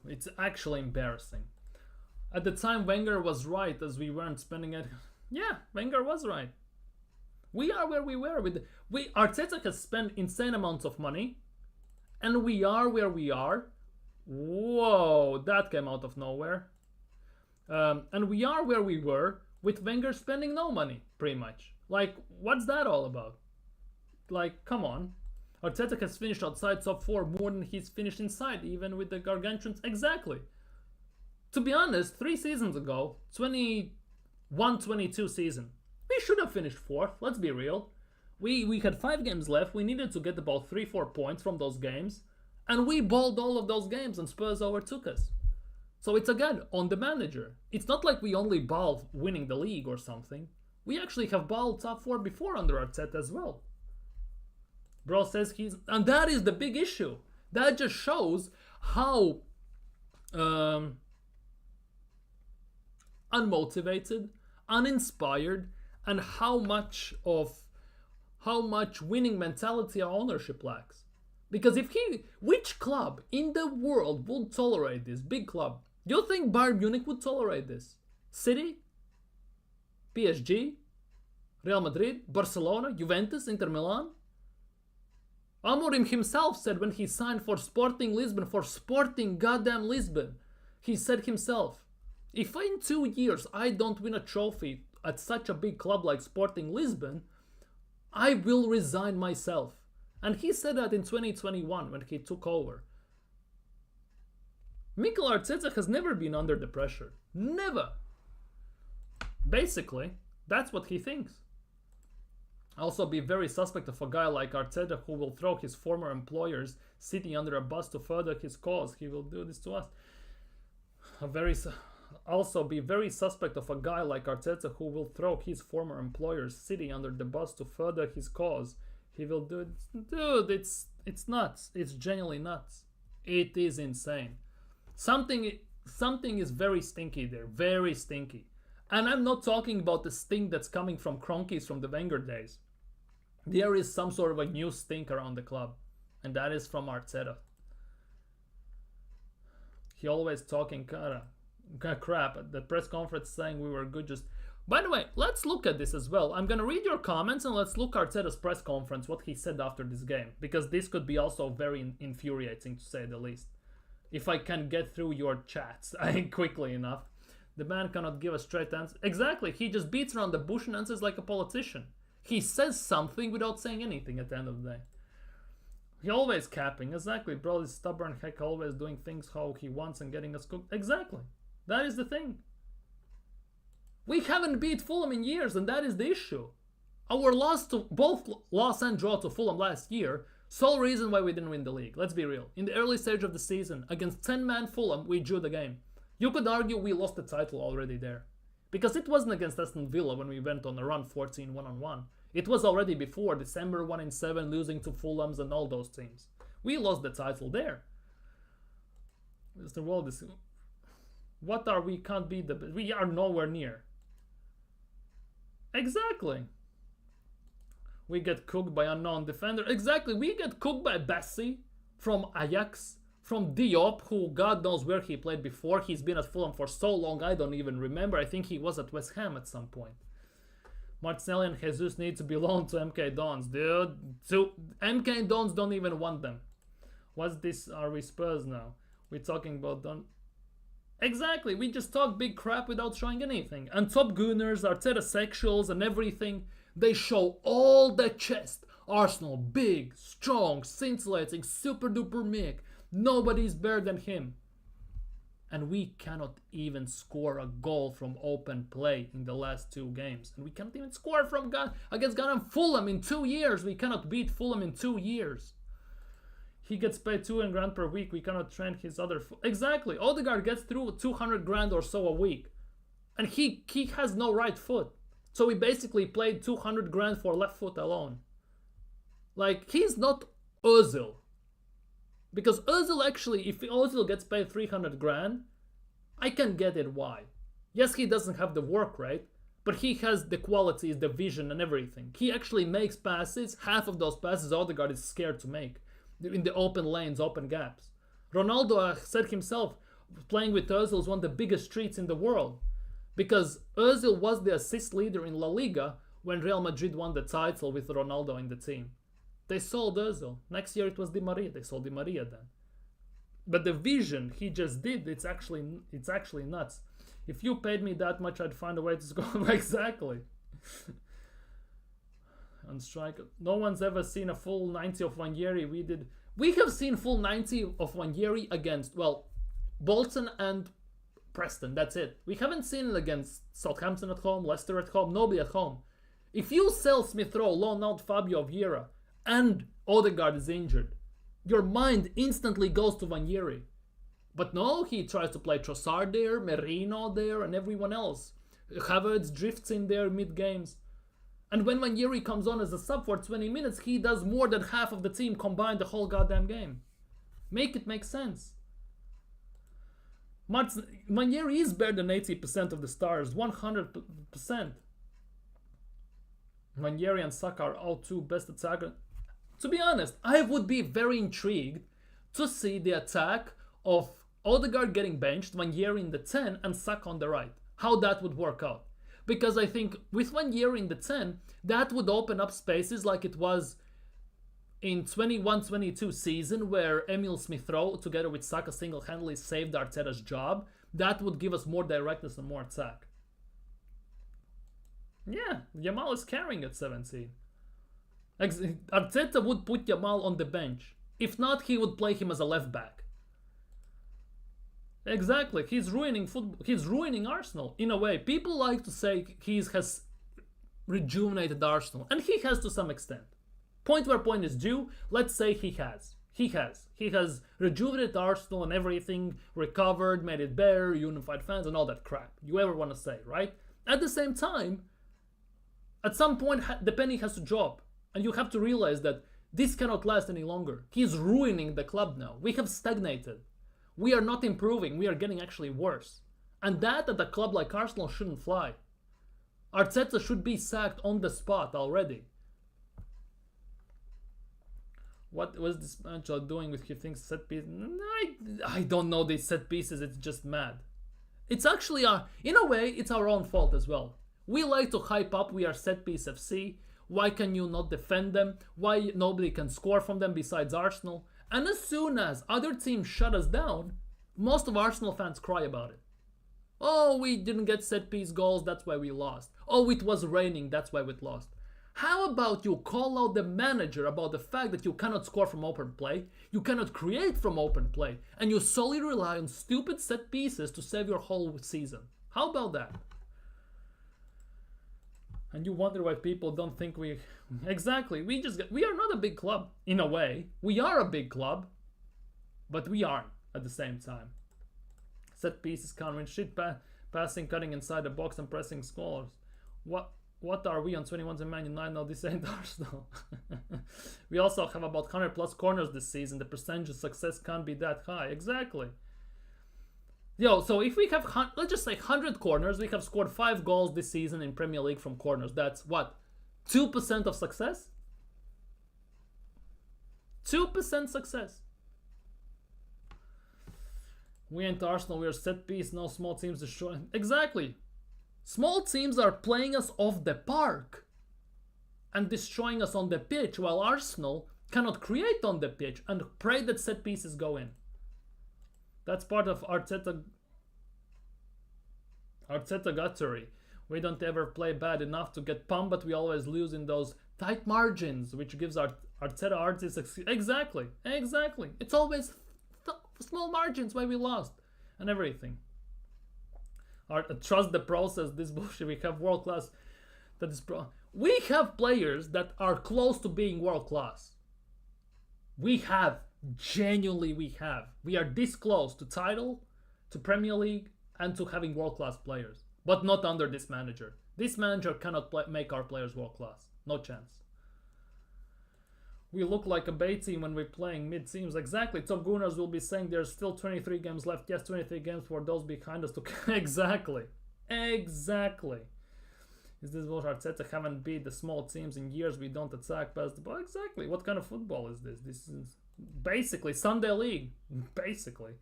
It's actually embarrassing. At the time, Wenger was right, as we weren't spending it. Yeah, Wenger was right. We are where we were. Arteta has spent insane amounts of money, and we are where we are. Whoa, that came out of nowhere. And we are where we were with Wenger spending no money, pretty much. Like, what's that all about? Like, come on. Arteta has finished outside top 4 more than he's finished inside, even with the gargantuans. Exactly. To be honest, 3 seasons ago, 21-22 season, we should have finished 4th, let's be real. We had 5 games left, we needed to get about 3-4 points from those games, and we balled all of those games and Spurs overtook us. So it's again on the manager. It's not like we only ball winning the league or something. We actually have balled top 4 before under Arteta as well. Bro says and that is the big issue. That just shows how unmotivated, uninspired, and how much winning mentality our ownership lacks. Because which club in the world would tolerate this? Big club. Do you think Bayern Munich would tolerate this? City? PSG? Real Madrid? Barcelona? Juventus? Inter Milan? Amorim himself said when he signed for Sporting Lisbon, for Sporting goddamn Lisbon, he said himself, if in 2 years I don't win a trophy at such a big club like Sporting Lisbon, I will resign myself. And he said that in 2021 when he took over. Mikel Arteta has never been under the pressure. Never. Basically, that's what he thinks. Also be very suspect of a guy like Arteta who will throw his former employers City under a bus to further his cause. He will do this to us. Also be very suspect of a guy like Arteta who will throw his former employers City under the bus to further his cause. He will do it. Dude, it's nuts. It's genuinely nuts. It is insane. Something Something is very stinky there, very stinky. And I'm not talking about the stink that's coming from Kroenkes from the Wenger days. There is some sort of a new stink around the club, and that is from Arteta. He always talking kind of crap at the press conference saying we were good. Just by the way, let's look at this as well. I'm gonna read your comments and let's look at Arteta's press conference, what he said after this game, because this could be also very infuriating to say the least. If I can get through your chats quickly enough. The man cannot give a straight answer. Exactly, he just beats around the bush and answers like a politician. He says something without saying anything at the end of the day. He always capping. Exactly, bro, this stubborn heck always doing things how he wants and getting us cooked. Exactly, that is the thing. We haven't beat Fulham in years, and that is the issue. Our loss to both loss and draw to Fulham last year, sole reason why we didn't win the league. Let's be real. In the early stage of the season, against 10-man Fulham, we drew the game. You could argue we lost the title already there. Because it wasn't against Aston Villa when we went on a run 14 1-on-1. It was already before December 1-7, losing to Fulhams and all those teams. We lost the title there. Mr. Waldis, what are we? Can't be the best. We are nowhere near. Exactly. We get cooked by unknown defender. Exactly. We get cooked by Bessie from Ajax. From Diop, who God knows where he played before. He's been at Fulham for so long, I don't even remember. I think he was at West Ham at some point. Martinelli and Jesus need to be loaned to MK Dons, dude. So MK Dons don't even want them. What's this? Are we Spurs now? We're talking about Don. Exactly, we just talk big crap without showing anything. And top gooners, Arteta sexuals and everything, they show all the chest. Arsenal, big, strong, scintillating, super duper mig. Nobody's better than him. And we cannot even score a goal from open play in the last 2 games. And we cannot even score from against Ghana and Fulham in 2 years. We cannot beat Fulham in 2 years. He gets paid 200 grand per week. We cannot train his other... Exactly. Odegaard gets through 200 grand or so a week. And he has no right foot. So we basically played 200 grand for left foot alone. Like, he's not Ozil. Because Ozil actually, if Ozil gets paid 300 grand, I can get it why. Yes, he doesn't have the work rate, but he has the qualities, the vision and everything. He actually makes passes. Half of those passes Odegaard is scared to make. In the open lanes, open gaps. Ronaldo said himself, playing with Ozil is one of the biggest treats in the world. Because Ozil was the assist leader in La Liga when Real Madrid won the title with Ronaldo in the team. They sold Ozil. Next year it was Di Maria. They sold Di Maria then. But the vision he just did, it's actually nuts. If you paid me that much, I'd find a way to score. Exactly. On striker. No one's ever seen a full 90 of Wanjeri. We have seen full 90 of Wanjeri against, well, Bolton and Preston. That's it. We haven't seen it against Southampton at home, Leicester at home, nobody at home. If you sell Smith Rowe, loan out Fabio Vieira, and Odegaard is injured, your mind instantly goes to Wanjeri. But no, he tries to play Trossard there, Merino there, and everyone else. Havertz drifts in there mid-games. And when Wanjeri comes on as a sub for 20 minutes, he does more than half of the team combined the whole goddamn game. Make it make sense. Wanjeri is better than 80% of the stars, 100%. Wanjeri and Saka are all 2 best attackers. To be honest, I would be very intrigued to see the attack of Odegaard getting benched, Wanjeri in the 10 and Saka on the right. How that would work out. Because I think with Wanjeri in the 10, that would open up spaces like it was in 21-22 season where Emil Smith-Rowe together with Saka single-handedly saved Arteta's job. That would give us more directness and more attack. Yeah, Yamal is carrying at 17. Arteta would put Yamal on the bench. If not, he would play him as a left back. Exactly, he's ruining football. He's ruining Arsenal in a way. People like to say he has rejuvenated Arsenal, and he has to some extent. Point where point is due. Let's say he has. He has rejuvenated Arsenal and everything, recovered, made it better, unified fans, and all that crap you ever want to say, right? At the same time, at some point the penny has to drop, and you have to realize that this cannot last any longer. He's ruining the club now. We have stagnated. We are not improving. We are getting actually worse. And that at a club like Arsenal shouldn't fly. Arteta should be sacked on the spot already. What was this manager doing with he thinks set pieces? I don't know these set pieces. It's just mad. It's actually, in a way, it's our own fault as well. We like to hype up, we are set piece FC. Why can you not defend them? Why nobody can score from them besides Arsenal? And as soon as other teams shut us down, most of Arsenal fans cry about it. Oh, we didn't get set piece goals, that's why we lost. Oh, it was raining, that's why we lost. How about you call out the manager about the fact that you cannot score from open play, you cannot create from open play, and you solely rely on stupid set pieces to save your whole season? How about that? And you wonder why people don't think we... Exactly, we are not a big club, in a way. We are a big club, but we aren't at the same time. Set pieces, countering shit, passing, cutting inside the box and pressing scores. What are we on 21 and Man United? No, this ain't Arsenal. We also have about 100 plus corners this season. The percentage of success can't be that high. Exactly. Yo, so if we have, let's just say 100 corners, we have scored 5 goals this season in Premier League from corners. That's what? 2% of success? 2% success. We ain't Arsenal, we are set piece, no small teams destroying. Exactly. Small teams are playing us off the park and destroying us on the pitch, while Arsenal cannot create on the pitch and pray that set pieces go in. That's part of Arteta guttery. We don't ever play bad enough to get pumped, but we always lose in those tight margins, which gives our Arteta artists... Exactly. It's always small margins why we lost and everything. Trust the process, this bullshit. We have world class. We have players that are close to being world class. We have. Genuinely, we have. We are this close to title, to Premier League, and to having world class players. But not under this manager. This manager cannot make our players world class. No chance. We look like a B team when we're playing mid teams. Exactly. Top Gunners will be saying there's still 23 games left. Yes, 23 games for those behind us to... Exactly. Is this what Arteta haven't beat the small teams in years? We don't attack past the ball. Exactly. What kind of football is this? This is basically Sunday League. Basically.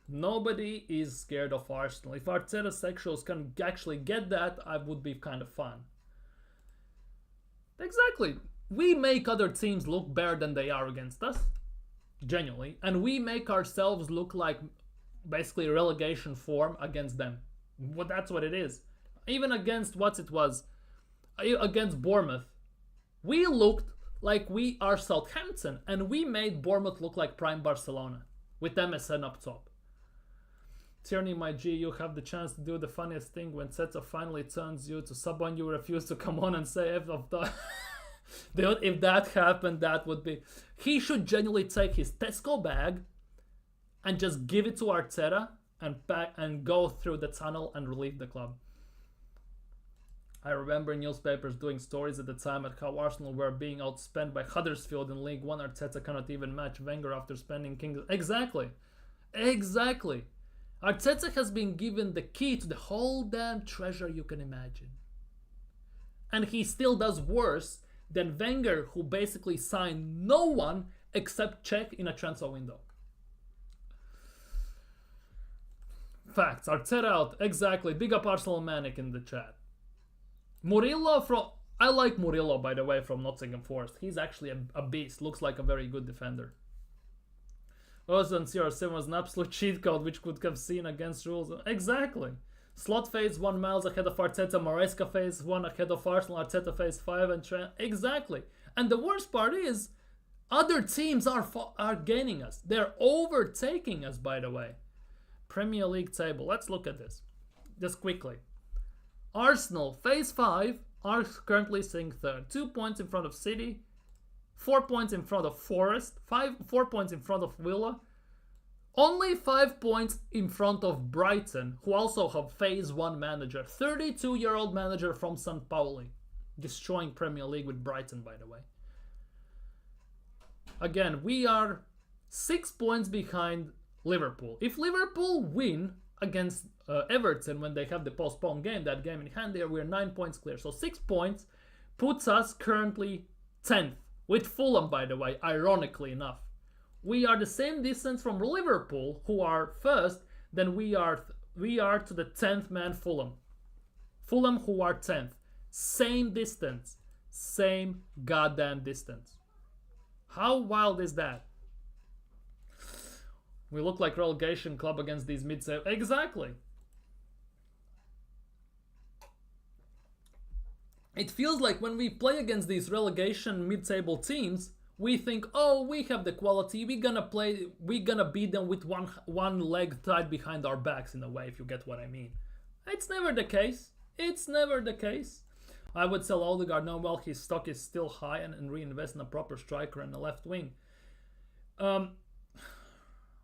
Nobody is scared of Arsenal. If Arteta sexuals can actually get that, I would be kind of fun. Exactly. We make other teams look better than they are against us. Genuinely. And we make ourselves look like basically relegation form against them. Well, that's what it is. Even against against Bournemouth. We looked like we are Southampton, and we made Bournemouth look like prime Barcelona with MSN up top. Tierney, my G, you have the chance to do the funniest thing when Teta finally turns you to someone you refuse to come on and say F of the... Dude, if that happened, that would be... He should genuinely take his Tesco bag and just give it to Arteta and go through the tunnel and relieve the club. I remember newspapers doing stories at the time at how Arsenal were being outspent by Huddersfield in League One. Arteta cannot even match Wenger after spending Kings. Exactly. Arteta has been given the key to the whole damn treasure you can imagine. And he still does worse than Wenger, who basically signed no one except Czech in a transfer window. Facts. Arteta out. Exactly. Big up Arsenal Manic in the chat. Murillo from... I like Murillo, by the way, from Nottingham Forest. He's actually a beast. Looks like a very good defender. Ozan CR7 was an absolute cheat code which could have seen against rules. Exactly. Slot phase 1 miles ahead of Arteta. Maresca phase 1 ahead of Arsenal. Arteta phase 5 and Trent. Exactly. And the worst part is other teams are gaining us. They're overtaking us, by the way. Premier League table. Let's look at this. Just quickly. Arsenal phase 5 are currently sitting third. 2 points in front of City. 4 points in front of Forest, 4 points in front of Villa, only 5 points in front of Brighton, who also have phase 1 manager, 32-year-old manager from St. Pauli, destroying Premier League with Brighton, by the way. Again, we are 6 points behind Liverpool. If Liverpool win against Everton when they have the postponed game, that game in hand, there we're 9 points clear. So 6 points puts us currently 10th, with Fulham, by the way, ironically enough. We are the same distance from Liverpool, who are first, than we are to the 10th man Fulham. Fulham, who are 10th. Same distance. Same goddamn distance. How wild is that? We look like relegation club against these mid-table. Exactly. It feels like when we play against these relegation mid-table teams, we think, oh, we have the quality, we're gonna beat them with one leg tied behind our backs, in a way, if you get what I mean. It's never the case. It's never the case. I would sell Odegaard now while his stock is still high and reinvest in a proper striker and a left wing.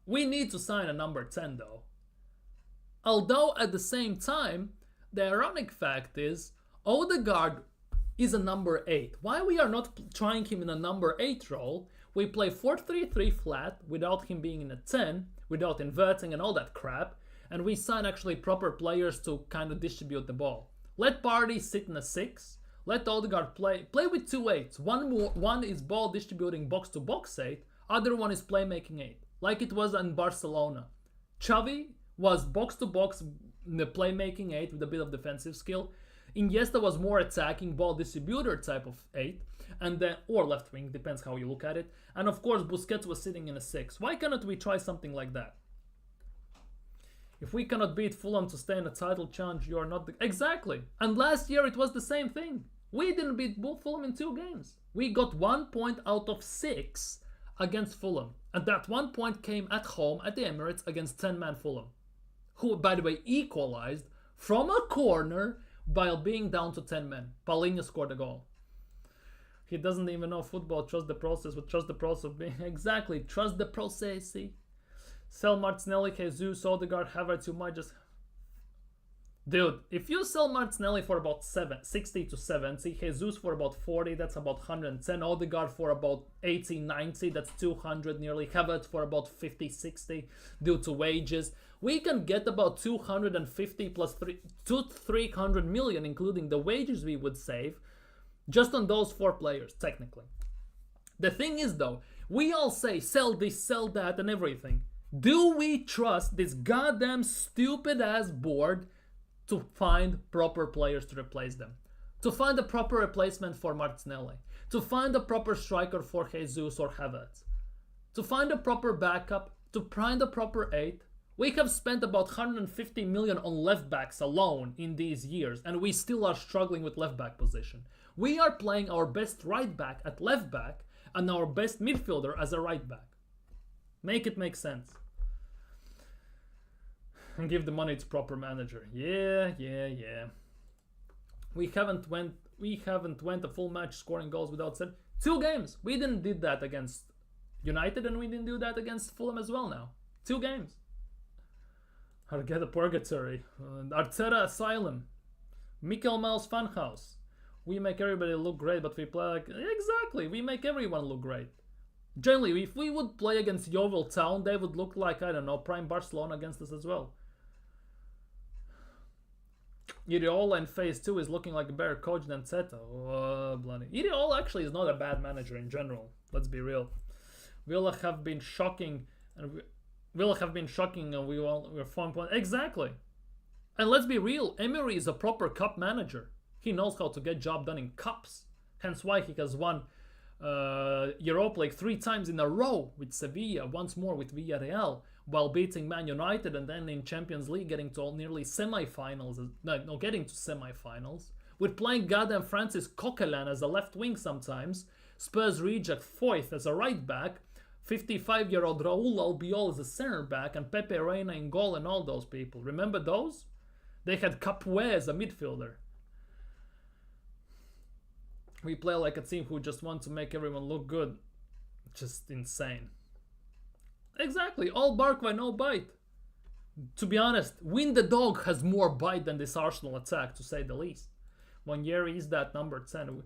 We need to sign a number 10 though. Although at the same time, the ironic fact is Odegaard is a number 8. Why we are not trying him in a number 8 role? We play 4-3-3 flat without him being in a 10, without inverting and all that crap, and we sign actually proper players to kind of distribute the ball. Let Partey sit in a 6. Let Odegaard play with 2 8s. One is ball distributing box to box 8. Other one is playmaking 8. Like it was in Barcelona. Xavi was box to box in the playmaking 8 with a bit of defensive skill. Iniesta was more attacking ball distributor type of 8, and then or left wing, depends how you look at it. And of course Busquets was sitting in a 6. Why cannot we try something like that? If we cannot beat Fulham to stay in a title challenge, you are not exactly. And last year it was the same thing. We didn't beat Fulham in 2 games. We got 1 point out of 6 against Fulham. And that 1 point came at home at the Emirates against 10-man Fulham, who, by the way, equalized from a corner while being down to 10 men. Paulinho scored a goal. He doesn't even know football. Trust the process. But trust the process of being... Exactly. Trust the process. See? Sell Martinelli, Jesus, Odegaard, Havertz. You might just... Dude, if you sell Martinelli for about 60 to 70, Jesus for about 40, that's about 110, Odegaard for about 80, 90, that's 200 nearly, Havertz for about 50, 60 due to wages, we can get about 250 plus 300 million, including the wages we would save, just on those 4 players, technically. The thing is though, we all say sell this, sell that and everything. Do we trust this goddamn stupid ass board to find proper players to replace them? To find a proper replacement for Martinelli? To find a proper striker for Jesus or Havertz? To find a proper backup? To find a proper 8? We have spent about 150 million on left backs alone in these years, and we still are struggling with left back position. We are playing our best right back at left back and our best midfielder as a right back. Make it make sense. And give the money to proper manager. Yeah. We haven't went a full match scoring goals without set. 2 games. We didn't did that against United, and we didn't do that against Fulham as well now. 2 games. Arteta Purgatory. Arteta Asylum. Mikel Miles Funhouse. We make everybody look great, but we play like... Exactly. We make everyone look great. Generally, if we would play against Yeovil Town, they would look like, I don't know, prime Barcelona against us as well. Iriola in phase 2 is looking like a better coach than Zeta. Oh, bloody. Iriola actually is not a bad manager in general. Let's be real. Villa have been shocking, and we're 4 points. Exactly. And let's be real, Emery is a proper cup manager. He knows how to get job done in cups. Hence why he has won Europa League 3 times in a row with Sevilla, once more with Villarreal, while beating Man United, and then in Champions League getting to nearly semi-finals. No, getting to semi-finals. With playing goddamn Francis Coquelin as a left wing sometimes, Spurs reject Foyth as a right back, 55-year-old Raul Albiol as a center back, and Pepe Reina in goal, and all those people. Remember those? They had Capoue as a midfielder. We play like a team who just want to make everyone look good. Just insane. Exactly, all bark by no bite. To be honest, Win the Dog has more bite than this Arsenal attack, to say the least. When Yeri is that number 10,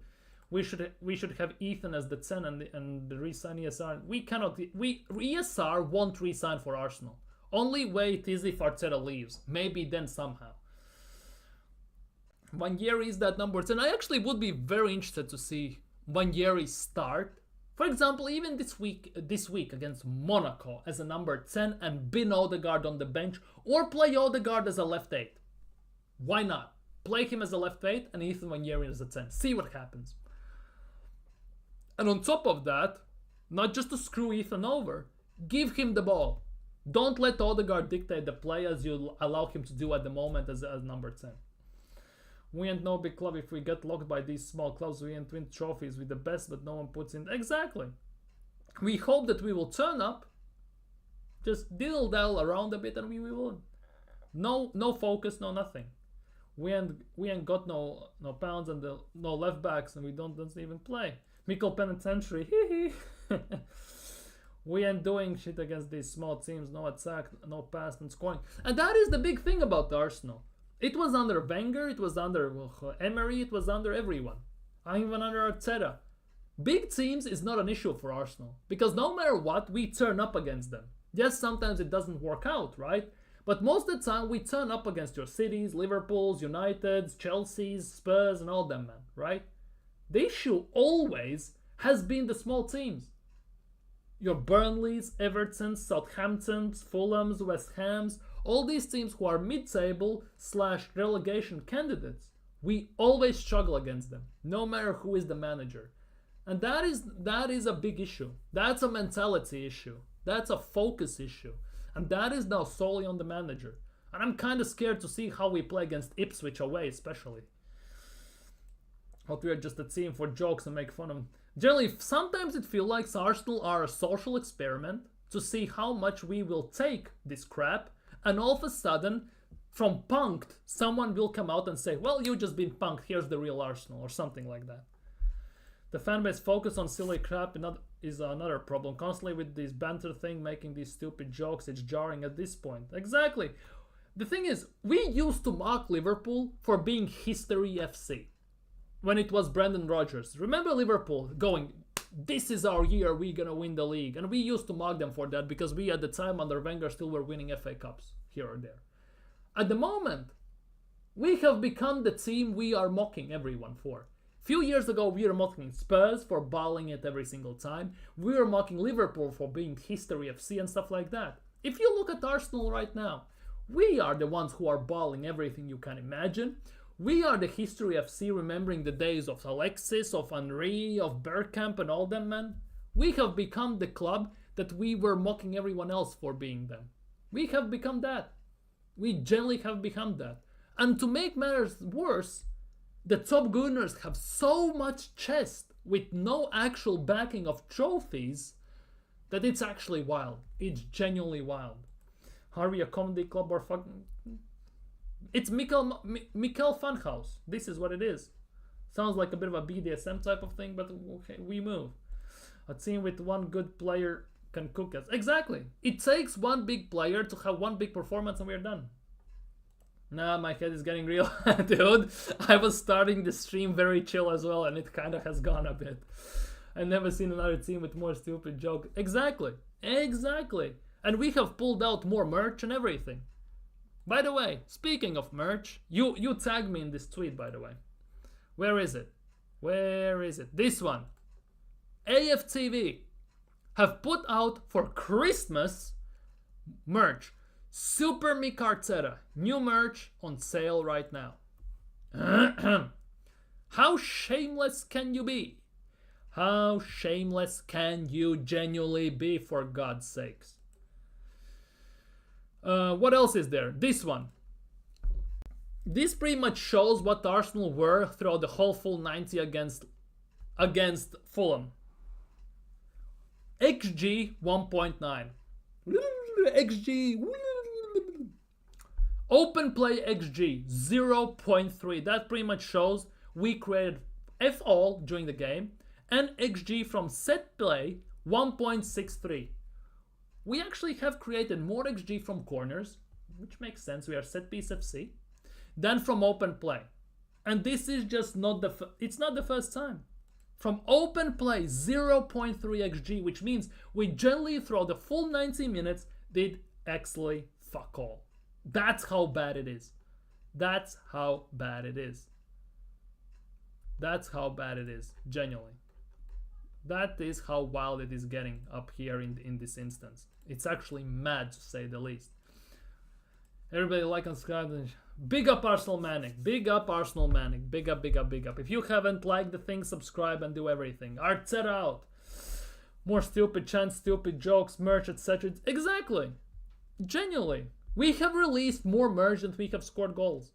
we should have Ethan as the 10 and the re-sign ESR. We cannot. ESR won't re-sign for Arsenal. Only way it is if Arteta leaves. Maybe then somehow. Wanyeri is that number 10. I actually would be very interested to see Wanyeri start. For example, even this week against Monaco as a number 10 and bin Odegaard on the bench, or play Odegaard as a left 8. Why not? Play him as a left 8 and Ethan Wanyeri as a 10. See what happens. And on top of that, not just to screw Ethan over, give him the ball. Don't let Odegaard dictate the play as you allow him to do at the moment as number 10. We ain't no big club. If we get locked by these small clubs, we ain't win trophies with the best, but no one puts in. Exactly. We hope that we will turn up, just diddle-dall around a bit, and we will. No focus, no nothing. We ain't got no pounds and no left backs, and we don't even play. Mikel Penitentiary, hee hee. We ain't doing shit against these small teams. No attack, no pass, and scoring. And that is the big thing about Arsenal. It was under Wenger, it was under Emery, it was under everyone. Even under Arteta. Big teams is not an issue for Arsenal. Because no matter what, we turn up against them. Yes, sometimes it doesn't work out, right? But most of the time, we turn up against your Cities, Liverpools, Uniteds, Chelseas, Spurs, and all them, man, right? The issue always has been the small teams. Your Burnleys, Evertons, Southamptons, Fulhams, West Hams, all these teams who are mid-table / relegation candidates, we always struggle against them, no matter who is the manager. And that is a big issue. That's a mentality issue. That's a focus issue. And that is now solely on the manager. And I'm kind of scared to see how we play against Ipswich away, especially. But we are just a team for jokes and make fun of them. Generally, sometimes it feels like Arsenal are a social experiment to see how much we will take this crap. And all of a sudden, from punked, someone will come out and say, well, you've just been punked, here's the real Arsenal, or something like that. The fanbase focus on silly crap is another problem. Constantly with this banter thing, making these stupid jokes, it's jarring at this point. Exactly. The thing is, we used to mock Liverpool for being History FC. When it was Brendan Rodgers. Remember Liverpool going, this is our year, we're gonna win the league. And we used to mock them for that because we at the time under Wenger still were winning FA Cups here or there. At the moment, we have become the team we are mocking everyone for. Few years ago, we were mocking Spurs for balling it every single time. We were mocking Liverpool for being History FC and stuff like that. If you look at Arsenal right now, we are the ones who are balling everything you can imagine. We are the History FC, remembering the days of Alexis, of Henry, of Bergkamp and all them, man. We have become the club that we were mocking everyone else for being them. We have become that. We generally have become that. And to make matters worse, the top gunners have so much chest with no actual backing of trophies that it's actually wild. It's genuinely wild. Are we a comedy club or fucking... It's Mikel Funhouse. This is what it is. Sounds like a bit of a BDSM type of thing, but okay, we move. A team with one good player can cook us. Exactly. It takes one big player to have one big performance and we're done. Nah, my head is getting real, dude. I was starting the stream very chill as well, and it kind of has gone a bit. I've never seen another team with more stupid jokes. Exactly. And we have pulled out more merch and everything. By the way, speaking of merch, you tagged me in this tweet, by the way. Where is it? This one. AFTV have put out for Christmas merch. Super Mick Arteta. New merch on sale right now. How shameless can you be? How shameless can you genuinely be, for God's sakes? What else is there? This one. This pretty much shows what Arsenal were throughout the whole full 90 against Fulham. XG 1.9. XG. Open play XG 0.3. That pretty much shows we created F-all during the game. And XG from set play 1.63. We actually have created more XG from corners, which makes sense, we are set piece FC, than from open play. And this is just not it's not the first time. From open play, 0.3 xg, which means we generally throughout the full 90 minutes did actually fuck all. That's how bad it is. That's how bad it is. That's how bad it is, genuinely. That is how wild it is getting up here in this instance. It's actually mad, to say the least. Everybody like and subscribe. Big up Arsenal Manic. Big up Arsenal Manic. Big up, big up, big up. If you haven't liked the thing, subscribe and do everything. Arteta out. More stupid chants, stupid jokes, merch, etc. Exactly. Genuinely. We have released more merch than we have scored goals.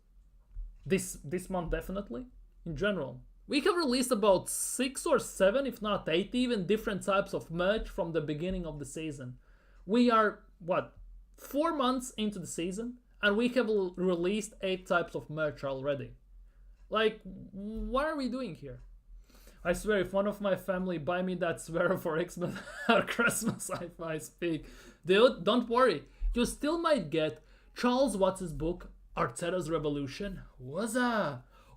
This month, definitely. In general. We have released about 6 or 7, if not 8 even, different types of merch from the beginning of the season. We are, 4 months into the season, and we have released 8 types of merch already. Like, what are we doing here? I swear, if one of my family buy me that sweater for Xmas or Christmas, I speak. Dude, don't worry. You still might get Charles Watts' book, Arteta's Revolution,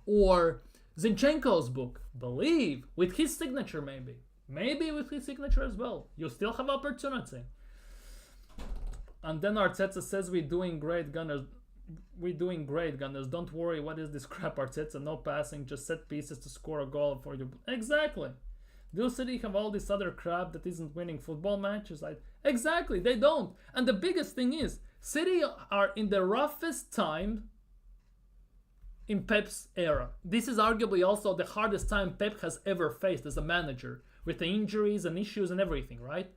or Zinchenko's book, Believe, with his signature maybe. Maybe with his signature as well. You still have opportunity. And then Arteta says we're doing great, Gunners. We're doing great, Gunners. Don't worry, what is this crap, Arteta? No passing, just set pieces to score a goal for you. Exactly. Do City have all this other crap that isn't winning football matches? Exactly, they don't. And the biggest thing is, City are in the roughest time in Pep's era. This is arguably also the hardest time Pep has ever faced as a manager, with the injuries and issues and everything, right?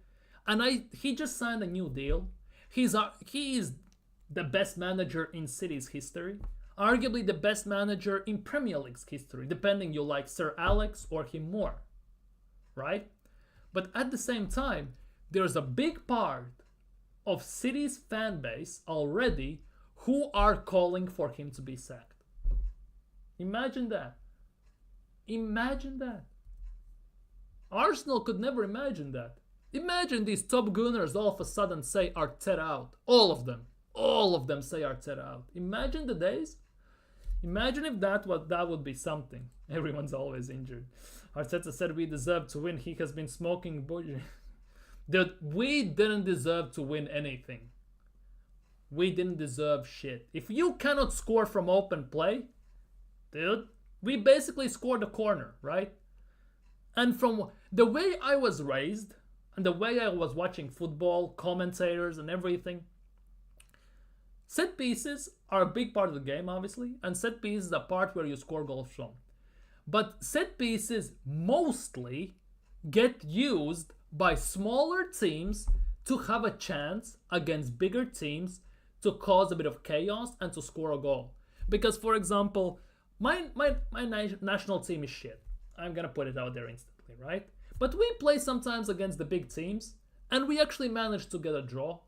And he just signed a new deal. He is the best manager in City's history, arguably the best manager in Premier League's history, depending you like Sir Alex or him more, right? But at the same time, there's a big part of City's fan base already who are calling for him to be sacked. Imagine that. Imagine that. Arsenal could never imagine that. Imagine these top gunners all of a sudden say Arteta out. All of them. All of them say Arteta out. Imagine the days. Imagine if that would be something. Everyone's always injured. Arteta said we deserve to win. He has been smoking bullshit. Dude, we didn't deserve to win anything. We didn't deserve shit. If you cannot score from open play, dude, we basically scored a corner, right? And from the way I was raised, and the way I was watching football, commentators and everything, set pieces are a big part of the game, obviously, and set pieces are a part where you score goals from. But set pieces mostly get used by smaller teams to have a chance against bigger teams to cause a bit of chaos and to score a goal. Because, for example, my national team is shit. I'm gonna put it out there instantly, right? But we play sometimes against the big teams, and we actually manage to get a draw,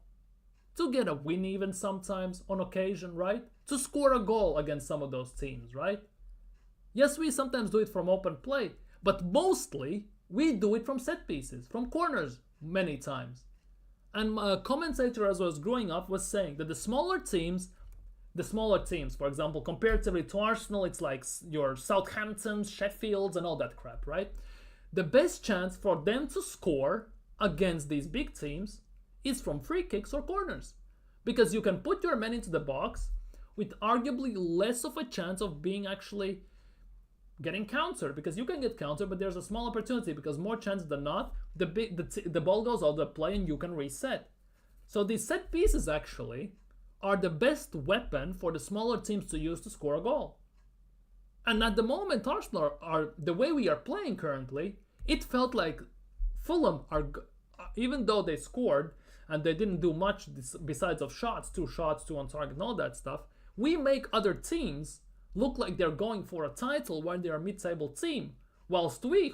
to get a win even sometimes on occasion, right? To score a goal against some of those teams, right? Yes, we sometimes do it from open play, but mostly we do it from set pieces, from corners many times. And a commentator as I was growing up was saying that the smaller teams, for example, comparatively to Arsenal, it's like your Southamptons, Sheffields and all that crap, right? The best chance for them to score against these big teams is from free kicks or corners. Because you can put your men into the box with arguably less of a chance of being actually getting countered. Because you can get countered, but there's a small opportunity because more chances than not, the ball goes out of the play and you can reset. So these set pieces actually are the best weapon for the smaller teams to use to score a goal. And at the moment, Arsenal are the way we are playing currently, it felt like Fulham are, even though they scored and they didn't do much besides of shots, 2 shots, 2 on target and all that stuff, we make other teams look like they're going for a title when they're a mid-table team. Whilst we,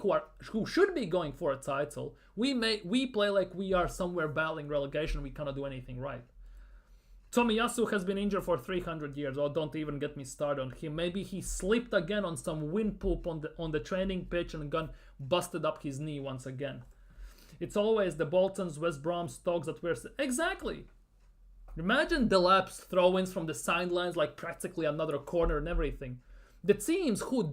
who should be going for a title, we play like we are somewhere battling relegation, we cannot do anything right. Tomiyasu has been injured for 300 years. Oh, don't even get me started on him. Maybe he slipped again on some wind poop on the training pitch and busted up his knee once again. It's always the Boltons, West Brom, Stokes that we're... Exactly. Imagine Delap's throw-ins from the sidelines like practically another corner and everything. The teams who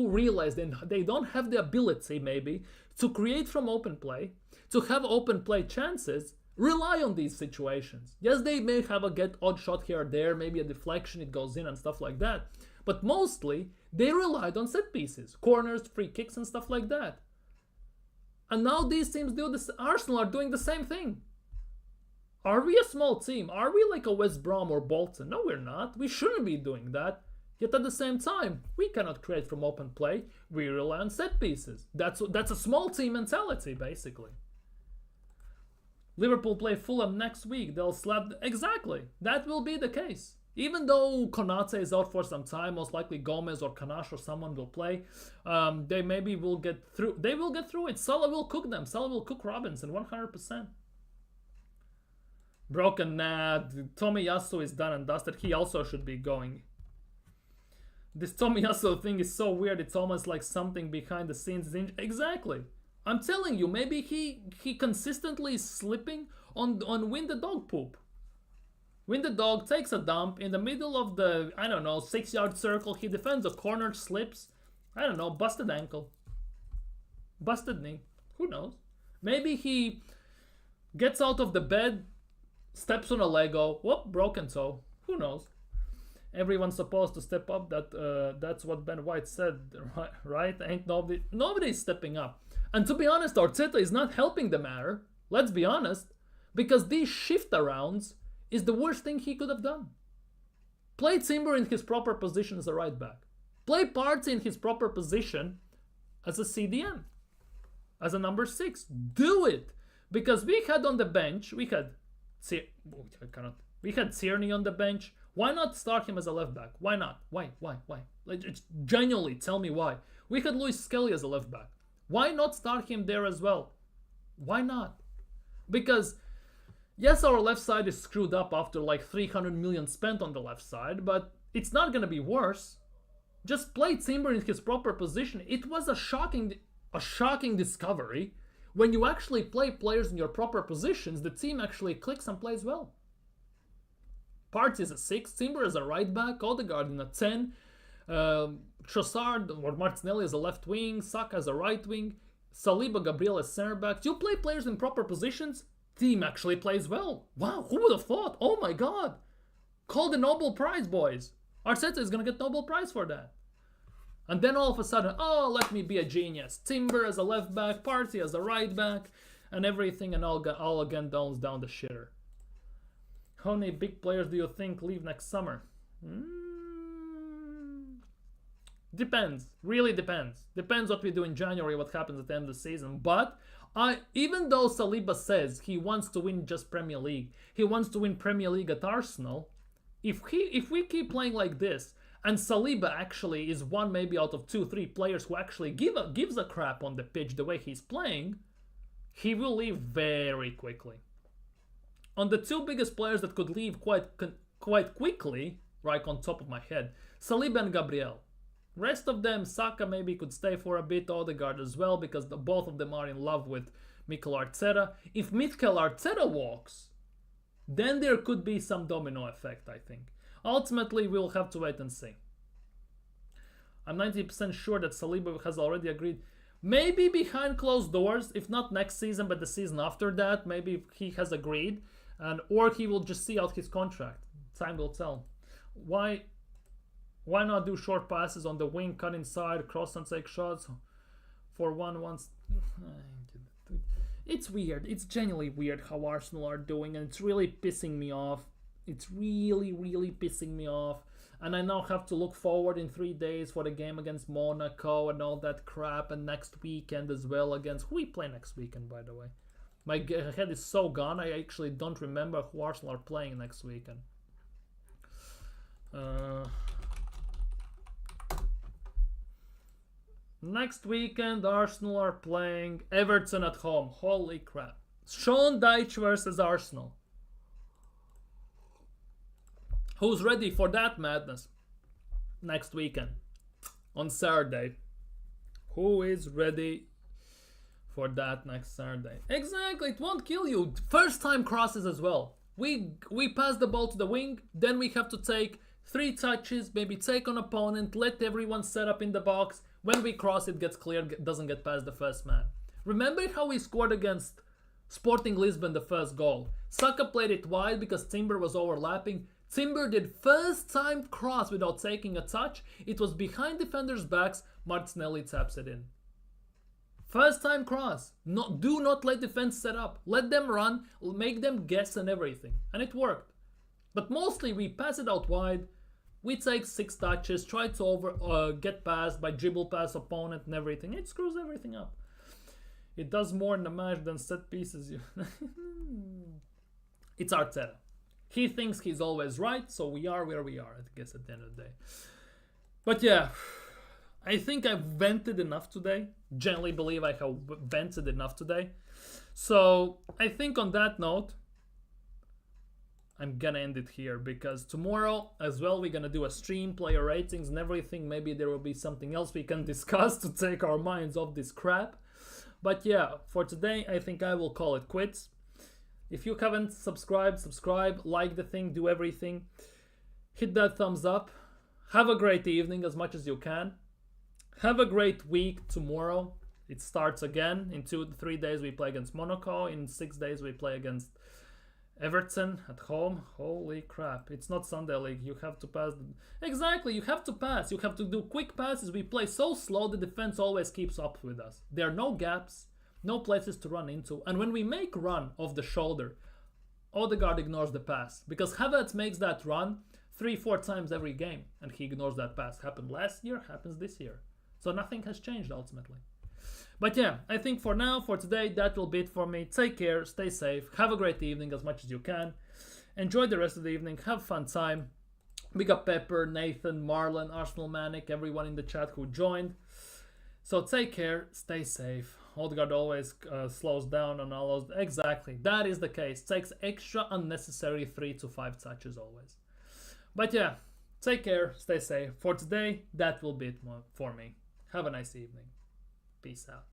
realize that they don't have the ability maybe to create from open play, to have open play chances, rely on these situations. Yes, they may have a get odd shot here or there, maybe a deflection, it goes in and stuff like that. But mostly, they relied on set pieces, corners, free kicks and stuff like that. And now these teams do this. Arsenal are doing the same thing. Are we a small team? Are we like a West Brom or Bolton? No, we're not. We shouldn't be doing that. Yet at the same time, we cannot create from open play. We rely on set pieces. That's a small team mentality, basically. Liverpool play Fulham next week. They'll slap... Exactly. That will be the case. Even though Konate is out for some time, most likely Gomez or Kanash or someone will play. They maybe will get through. They will get through it. Salah will cook them. Salah will cook Robinson 100%. Broken Tomiyasu is done and dusted. He also should be going. This Tomiyasu thing is so weird. It's almost like something behind the scenes. Exactly. I'm telling you, maybe he consistently is slipping on win the dog poop. Win the dog takes a dump in the middle of the, 6-yard circle. He defends a corner, slips. Busted ankle. Busted knee. Who knows? Maybe he gets out of the bed, steps on a Lego. Whoop, broken toe. Who knows? Everyone's supposed to step up. That's what Ben White said, right? Ain't nobody's stepping up. And to be honest, Arteta is not helping the matter. Let's be honest. Because these shift arounds is the worst thing he could have done. Play Timber in his proper position as a right back. Play Partey in his proper position as a CDM. As a number 6. Do it. Because we had on the bench, we had Tierney on the bench. Why not start him as a left back? Why not? Why? Like, genuinely, tell me why. We had Luis Skelly as a left back. Why not start him there as well? Why not? Because, yes, our left side is screwed up after like 300 million spent on the left side, but it's not going to be worse. Just play Timber in his proper position. It was a shocking discovery. When you actually play players in your proper positions, the team actually clicks and plays well. Partey is a 6, Timber is a right back, Odegaard in a 10, Trossard or Martinelli as a left wing, Saka as a right wing, Saliba, Gabriel as center back. You play players in proper positions, team actually plays well. Wow, who would have thought? Oh my god. Call the Nobel Prize, boys. Arteta is going to get Nobel Prize for that. And then all of a sudden, let me be a genius. Timber as a left back, Partey as a right back, and everything and all again down the shitter. How many big players do you think leave next summer? Depends. Really depends. Depends what we do in January, what happens at the end of the season. But even though Saliba says he wants to win just Premier League, he wants to win Premier League at Arsenal, if we keep playing like this, and Saliba actually is one maybe out of 2-3 players who actually gives a crap on the pitch the way he's playing, he will leave very quickly. On the 2 biggest players that could leave quite quickly, right on top of my head, Saliba and Gabriel. Rest of them, Saka maybe could stay for a bit, Odegaard as well, because both of them are in love with Mikel Arteta. If Mikel Arteta walks, then there could be some domino effect, I think. Ultimately, we'll have to wait and see. I'm 90% sure that Saliba has already agreed. Maybe behind closed doors, if not next season, but the season after that, maybe he has agreed, or he will just see out his contract. Time will tell. Why not do short passes on the wing, cut inside, cross and take shots for 1-1? It's weird. It's genuinely weird how Arsenal are doing, and it's really pissing me off. It's really, really pissing me off. And I now have to look forward in 3 days for the game against Monaco and all that crap, and next weekend as well against... Who we play next weekend, by the way? My head is so gone, I actually don't remember who Arsenal are playing next weekend. Next weekend, Arsenal are playing Everton at home. Holy crap. Sean Dyche versus Arsenal. Who's ready for that madness? Next weekend. On Saturday. Who is ready for that next Saturday? Exactly, it won't kill you. First time crosses as well. We pass the ball to the wing, then we have to take 3 touches, maybe take on opponent, let everyone set up in the box. When we cross, it gets cleared, doesn't get past the first man. Remember how we scored against Sporting Lisbon the first goal? Saka played it wide because Timber was overlapping. Timber did first time cross without taking a touch. It was behind defenders' backs. Martinelli taps it in. First time cross. Do not let defense set up. Let them run, make them guess and everything. And it worked. But mostly we pass it out wide. We take 6 touches, try to get past by dribble pass opponent and everything. It screws everything up. It does more in the match than set pieces. It's Arteta. He thinks he's always right, so we are where we are, I guess, at the end of the day. But yeah, I think I've vented enough today. Generally believe I have vented enough today. So I think on that note, I'm gonna end it here, because tomorrow as well we're gonna do a stream, player ratings and everything. Maybe there will be something else we can discuss to take our minds off this crap. But yeah, for today I think I will call it quits. If you haven't subscribed, subscribe, like the thing, do everything. Hit that thumbs up. Have a great evening as much as you can. Have a great week tomorrow. It starts again. In 2 to 3 days we play against Monaco. In 6 days we play against Everton at home. Holy crap. It's not Sunday League. You have to pass. Exactly, you have to pass. You have to do quick passes. We play so slow, the defense always keeps up with us. There are no gaps. No places to run into. And when we make run off the shoulder, Odegaard ignores the pass. Because Havertz makes that run 3-4 times every game. And he ignores that pass. Happened last year, happens this year. So nothing has changed ultimately. But yeah, I think for now, for today, that will be it for me. Take care, stay safe, have a great evening as much as you can. Enjoy the rest of the evening, have fun time. Big up Pepper, Nathan, Marlon, Arsenal Manic, everyone in the chat who joined. So take care, stay safe. Odegaard always slows down on all those. Exactly, that is the case. Takes extra unnecessary 3 to 5 touches always. But yeah, take care, stay safe. For today, that will be it for me. Have a nice evening. Peace out.